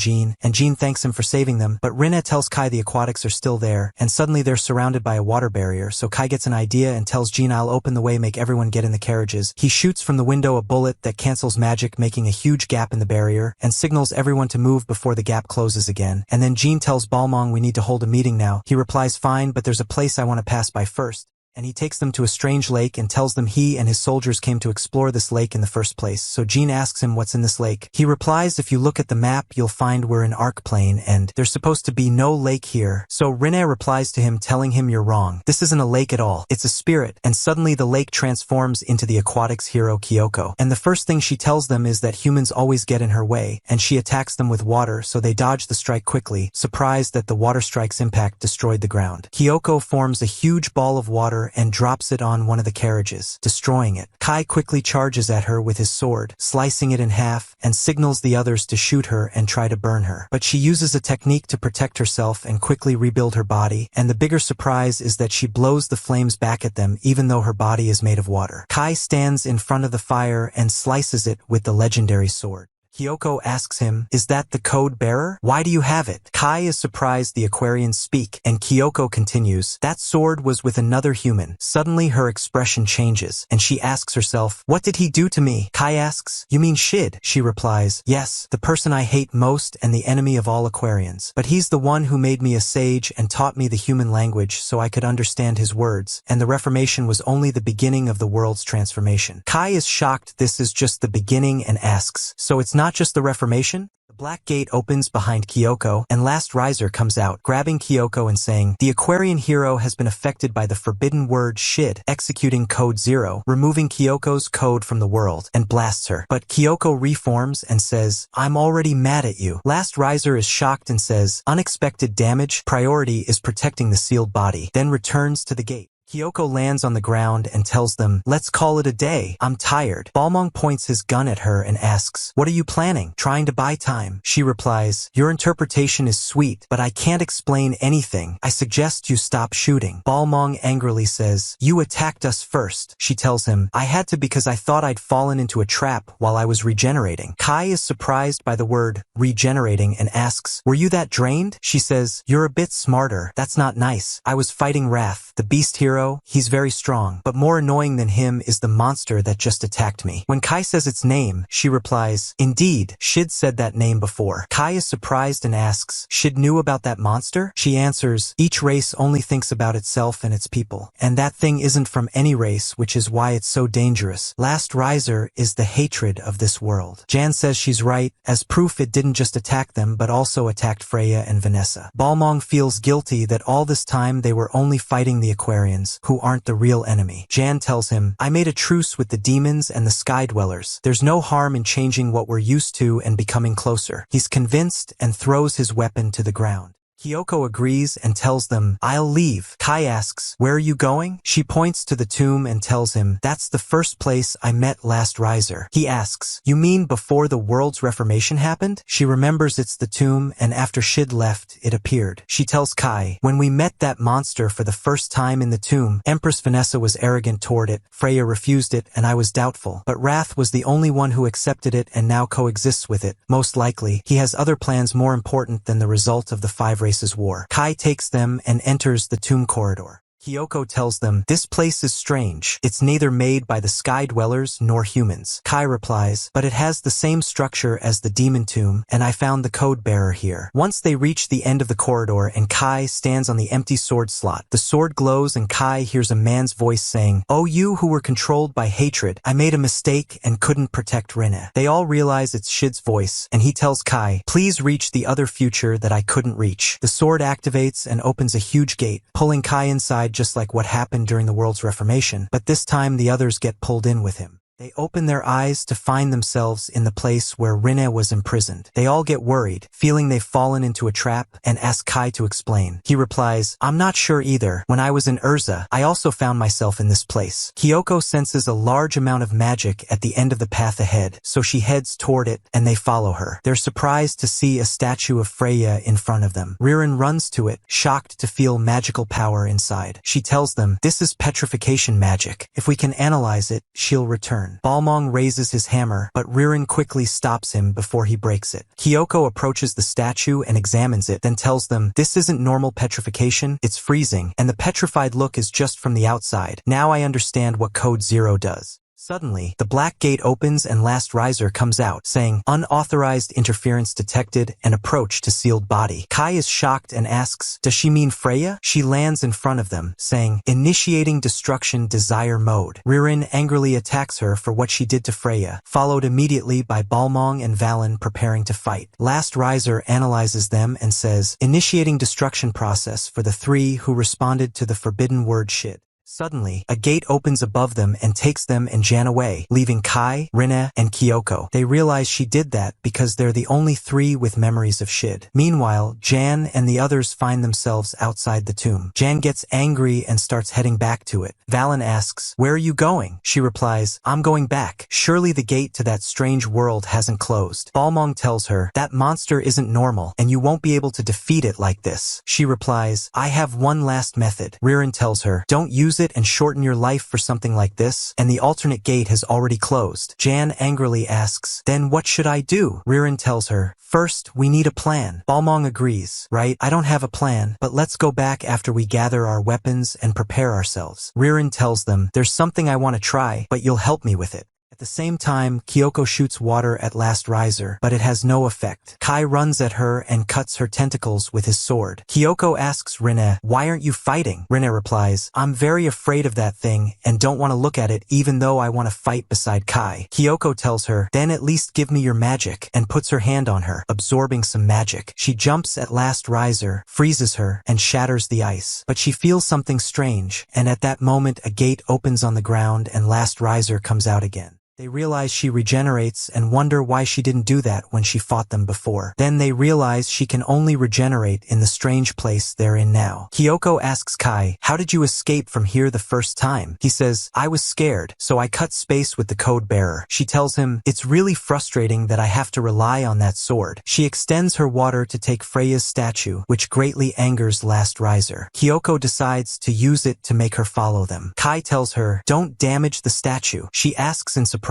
Speaker 1: Jean thanks him for saving them, but Rinne tells Kai the aquatics are still there, and suddenly they're surrounded by a water barrier, so Kai gets an idea and tells Jean, I'll open the way, make everyone get in the carriages. He shoots from the window a bullet that cancels magic, making a huge gap in the barrier, and signals everyone to move before the gap closes again. And then Jean tells Balmong we need to hold a meeting now. He replies, fine, but there's a place I want to pass by first. And he takes them to a strange lake and tells them he and his soldiers came to explore this lake in the first place. So Jean asks him what's in this lake. He replies, if you look at the map, you'll find we're in Arc Plane and there's supposed to be no lake here. So Rinne replies to him telling him you're wrong. This isn't a lake at all. It's a spirit. And suddenly the lake transforms into the aquatics hero Kyoko. And the first thing she tells them is that humans always get in her way, and she attacks them with water, so they dodge the strike quickly, surprised that the water strike's impact destroyed the ground. Kyoko forms a huge ball of water and drops it on one of the carriages, destroying it. Kai quickly charges at her with his sword, slicing it in half, and signals the others to shoot her and try to burn her. But she uses a technique to protect herself and quickly rebuild her body, and the bigger surprise is that she blows the flames back at them even though her body is made of water. Kai stands in front of the fire and slices it with the legendary sword. Kyoko asks him, is that the code bearer? Why do you have it? Kai is surprised the Aquarians speak, and Kyoko continues, that sword was with another human. Suddenly her expression changes, and she asks herself, what did he do to me? Kai asks, you mean Shid? She replies, yes, the person I hate most and the enemy of all Aquarians. But he's the one who made me a sage and taught me the human language so I could understand his words, and the Reformation was only the beginning of the world's transformation. Kai is shocked this is just the beginning and asks, so it's not just the Reformation? The black gate opens behind Kyoko, and Last Riser comes out, grabbing Kyoko and saying, the Aquarian hero has been affected by the forbidden word Shid, executing Code 0, removing Kyoko's code from the world, and blasts her. But Kyoko reforms and says, I'm already mad at you. Last Riser is shocked and says, unexpected damage, priority is protecting the sealed body, then returns to the gate. Kyoko lands on the ground and tells them, let's call it a day. I'm tired. Balmong points his gun at her and asks, what are you planning? Trying to buy time. She replies, your interpretation is sweet, but I can't explain anything. I suggest you stop shooting. Balmong angrily says, you attacked us first. She tells him, I had to because I thought I'd fallen into a trap while I was regenerating. Kai is surprised by the word regenerating and asks, were you that drained? She says, you're a bit smarter. That's not nice. I was fighting Wrath, the beast hero. He's very strong, but more annoying than him is the monster that just attacked me. When Kai says its name, she replies, indeed, Shid said that name before. Kai is surprised and asks, Shid knew about that monster? She answers, each race only thinks about itself and its people, and that thing isn't from any race, which is why it's so dangerous. Last Riser is the hatred of this world. Jan says she's right, as proof it didn't just attack them but also attacked Freya and Vanessa. Balmong feels guilty that all this time they were only fighting the Aquarians, who aren't the real enemy. Jan tells him, I made a truce with the demons and the sky dwellers. There's no harm in changing what we're used to and becoming closer. He's convinced and throws his weapon to the ground. Kyoko agrees and tells them, I'll leave. Kai asks, where are you going? She points to the tomb and tells him, that's the first place I met Last Riser. He asks, you mean before the world's reformation happened? She remembers it's the tomb, and after Shid left, it appeared. She tells Kai, when we met that monster for the first time in the tomb, Empress Vanessa was arrogant toward it, Freya refused it, and I was doubtful. But Wrath was the only one who accepted it and now coexists with it. Most likely, he has other plans more important than the result of the 5 races war. Kai takes them and enters the tomb corridor. Kyoko tells them, "This place is strange. It's neither made by the sky dwellers nor humans." Kai replies, "But it has the same structure as the demon tomb, and I found the code bearer here." Once they reach the end of the corridor and Kai stands on the empty sword slot, the sword glows and Kai hears a man's voice saying, "Oh, you who were controlled by hatred, I made a mistake and couldn't protect Rinne." They all realize it's Shid's voice, and he tells Kai, "Please reach the other future that I couldn't reach." The sword activates and opens a huge gate, pulling Kai inside just like what happened during the world's reformation, but this time the others get pulled in with him. They open their eyes to find themselves in the place where Rinne was imprisoned. They all get worried, feeling they've fallen into a trap, and ask Kai to explain. He replies, "I'm not sure either. When I was in Urza, I also found myself in this place." Kyoko senses a large amount of magic at the end of the path ahead, so she heads toward it, and they follow her. They're surprised to see a statue of Freya in front of them. Ririn runs to it, shocked to feel magical power inside. She tells them, "This is petrification magic. If we can analyze it, she'll return." Balmong raises his hammer, but Ririn quickly stops him before he breaks it. Kyoko approaches the statue and examines it, then tells them, "This isn't normal petrification, it's freezing, and the petrified look is just from the outside. Now I understand what Code Zero does." Suddenly, the black gate opens and Last Riser comes out, saying, "Unauthorized interference detected and approach to sealed body." Kai is shocked and asks, "Does she mean Freya?" She lands in front of them, saying, "Initiating destruction desire mode." Ririn angrily attacks her for what she did to Freya, followed immediately by Balmong and Valen preparing to fight. Last Riser analyzes them and says, "Initiating destruction process for the three who responded to the forbidden word shit." Suddenly, a gate opens above them and takes them and Jan away, leaving Kai, Rinne, and Kyoko. They realize she did that because they're the only three with memories of Shid. Meanwhile, Jan and the others find themselves outside the tomb. Jan gets angry and starts heading back to it. Valen asks, "Where are you going?" She replies, "I'm going back. Surely the gate to that strange world hasn't closed." Balmong tells her, "That monster isn't normal, and you won't be able to defeat it like this." She replies, "I have one last method." Ririn tells her, "Don't use it and shorten your life for something like this, and the alternate gate has already closed." Jan angrily asks, "Then what should I do?" Ririn tells her, "First, we need a plan." Balmong agrees, "Right, I don't have a plan, but let's go back after we gather our weapons and prepare ourselves." Ririn tells them, "There's something I want to try, but you'll help me with it." At the same time, Kyoko shoots water at Last Riser, but it has no effect. Kai runs at her and cuts her tentacles with his sword. Kyoko asks Rinne, "Why aren't you fighting?" Rinne replies, "I'm very afraid of that thing and don't want to look at it even though I want to fight beside Kai." Kyoko tells her, "Then at least give me your magic," and puts her hand on her, absorbing some magic. She jumps at Last Riser, freezes her, and shatters the ice. But she feels something strange, and at that moment a gate opens on the ground and Last Riser comes out again. They realize she regenerates and wonder why she didn't do that when she fought them before. Then they realize she can only regenerate in the strange place they're in now. Kyoko asks Kai, "How did you escape from here the first time?" He says, "I was scared, so I cut space with the code bearer." She tells him, "It's really frustrating that I have to rely on that sword." She extends her water to take Freya's statue, which greatly angers Last Riser. Kyoko decides to use it to make her follow them. Kai tells her, "Don't damage the statue." She asks in surprise,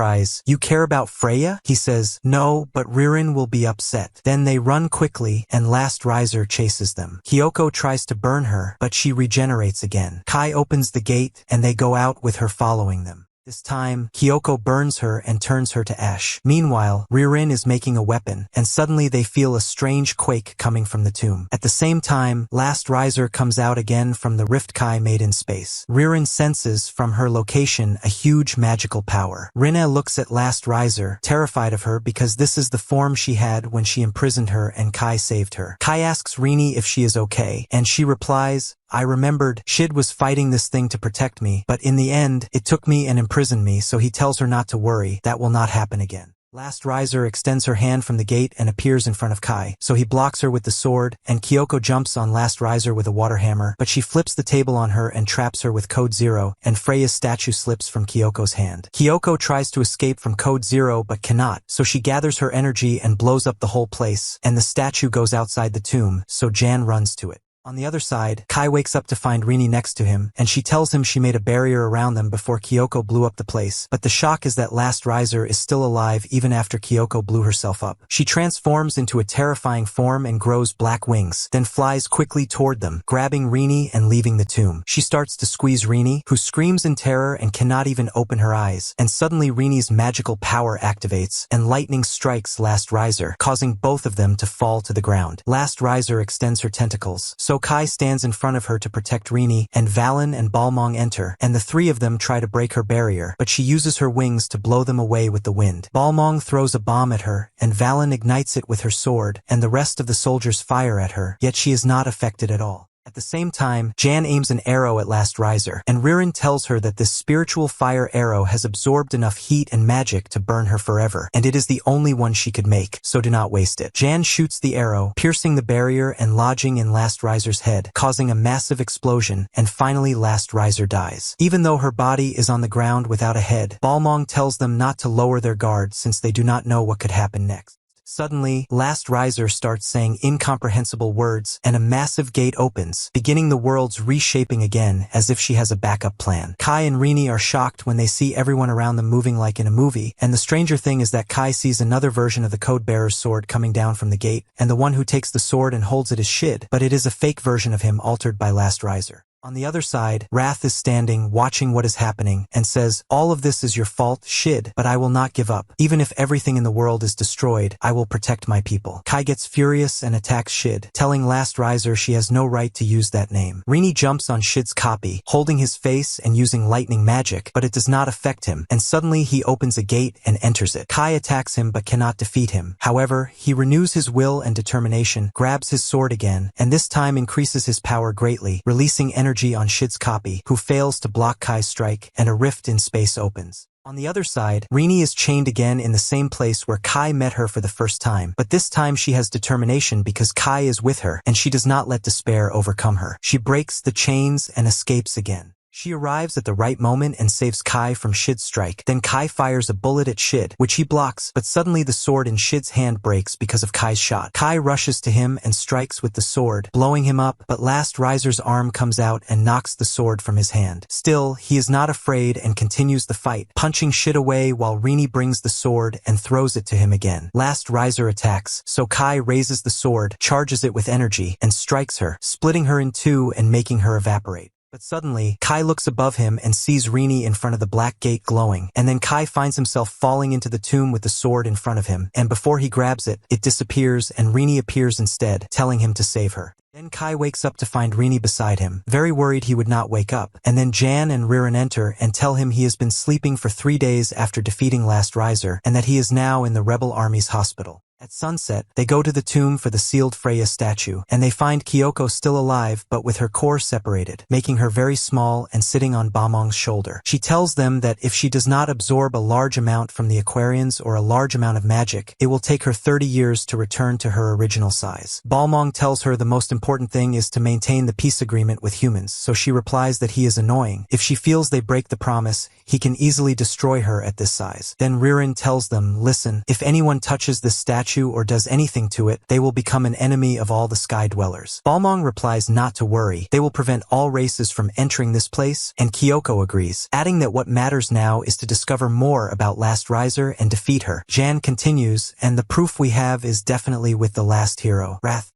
Speaker 1: "You care about Freya?" He says, "No, but Ririn will be upset." Then they run quickly and Last Riser chases them. Kyoko tries to burn her, but she regenerates again. Kai opens the gate and they go out with her following them. This time, Kyoko burns her and turns her to ash. Meanwhile, Ririn is making a weapon, and suddenly they feel a strange quake coming from the tomb. At the same time, Last Riser comes out again from the rift Kai made in space. Ririn senses from her location a huge magical power. Rinne looks at Last Riser, terrified of her because this is the form she had when she imprisoned her and Kai saved her. Kai asks Rini if she is okay, and she replies, "I remembered Shid was fighting this thing to protect me, but in the end, it took me and imprisoned me," so he tells her not to worry, that will not happen again. Last Riser extends her hand from the gate and appears in front of Kai, so he blocks her with the sword, and Kyoko jumps on Last Riser with a water hammer, but she flips the table on her and traps her with Code Zero, and Freya's statue slips from Kyoko's hand. Kyoko tries to escape from Code Zero but cannot, so she gathers her energy and blows up the whole place, and the statue goes outside the tomb, so Jan runs to it. On the other side, Kai wakes up to find Rini next to him, and she tells him she made a barrier around them before Kyoko blew up the place. But the shock is that Last Riser is still alive even after Kyoko blew herself up. She transforms into a terrifying form and grows black wings, then flies quickly toward them, grabbing Rini and leaving the tomb. She starts to squeeze Rini, who screams in terror and cannot even open her eyes. And suddenly Rini's magical power activates, and lightning strikes Last Riser, causing both of them to fall to the ground. Last Riser extends her tentacles, so Kai stands in front of her to protect Rini, and Valen and Balmong enter, and the three of them try to break her barrier, but she uses her wings to blow them away with the wind. Balmong throws a bomb at her, and Valen ignites it with her sword, and the rest of the soldiers fire at her, yet she is not affected at all. At the same time, Jan aims an arrow at Last Riser, and Ririn tells her that this spiritual fire arrow has absorbed enough heat and magic to burn her forever, and it is the only one she could make, so do not waste it. Jan shoots the arrow, piercing the barrier and lodging in Last Riser's head, causing a massive explosion, and finally Last Riser dies. Even though her body is on the ground without a head, Balmong tells them not to lower their guard since they do not know what could happen next. Suddenly, Last Riser starts saying incomprehensible words, and a massive gate opens, beginning the world's reshaping again as if she has a backup plan. Kai and Rini are shocked when they see everyone around them moving like in a movie, and the stranger thing is that Kai sees another version of the Code-Bearer's sword coming down from the gate, and the one who takes the sword and holds it is Shid, but it is a fake version of him altered by Last Riser. On the other side, Wrath is standing, watching what is happening, and says, "All of this is your fault, Shid, but I will not give up. Even if everything in the world is destroyed, I will protect my people." Kai gets furious and attacks Shid, telling Last Riser she has no right to use that name. Rini jumps on Shid's copy, holding his face and using lightning magic, but it does not affect him, and suddenly he opens a gate and enters it. Kai attacks him but cannot defeat him. However, he renews his will and determination, grabs his sword again, and this time increases his power greatly, releasing energy on Shid's copy, who fails to block Kai's strike, and a rift in space opens. On the other side, Rini is chained again in the same place where Kai met her for the first time, but this time she has determination because Kai is with her, and she does not let despair overcome her. She breaks the chains and escapes again. She arrives at the right moment and saves Kai from Shid's strike. Then Kai fires a bullet at Shid, which he blocks, but suddenly the sword in Shid's hand breaks because of Kai's shot. Kai rushes to him and strikes with the sword, blowing him up, but Last Riser's arm comes out and knocks the sword from his hand. Still, he is not afraid and continues the fight, punching Shid away while Rini brings the sword and throws it to him again. Last Riser attacks, so Kai raises the sword, charges it with energy, and strikes her, splitting her in two and making her evaporate. But suddenly, Kai looks above him and sees Rini in front of the black gate glowing, and then Kai finds himself falling into the tomb with the sword in front of him, and before he grabs it, it disappears and Rini appears instead, telling him to save her. Then Kai wakes up to find Rini beside him, very worried he would not wake up, and then Jan and Ririn enter and tell him he has been sleeping for 3 days after defeating Last Riser, and that he is now in the rebel army's hospital. At sunset, they go to the tomb for the sealed Freya statue, and they find Kyoko still alive but with her core separated, making her very small and sitting on Balmong's shoulder. She tells them that if she does not absorb a large amount from the Aquarians or a large amount of magic, it will take her 30 years to return to her original size. Balmong tells her the most important thing is to maintain the peace agreement with humans, so she replies that he is annoying. If she feels they break the promise, he can easily destroy her at this size. Then Ririn tells them, "Listen, if anyone touches this statue or does anything to it, they will become an enemy of all the sky dwellers." Balmong replies not to worry, they will prevent all races from entering this place, and Kyoko agrees, adding that what matters now is to discover more about Last Riser and defeat her. Jan continues, "And the proof we have is definitely with the last hero, Wrath."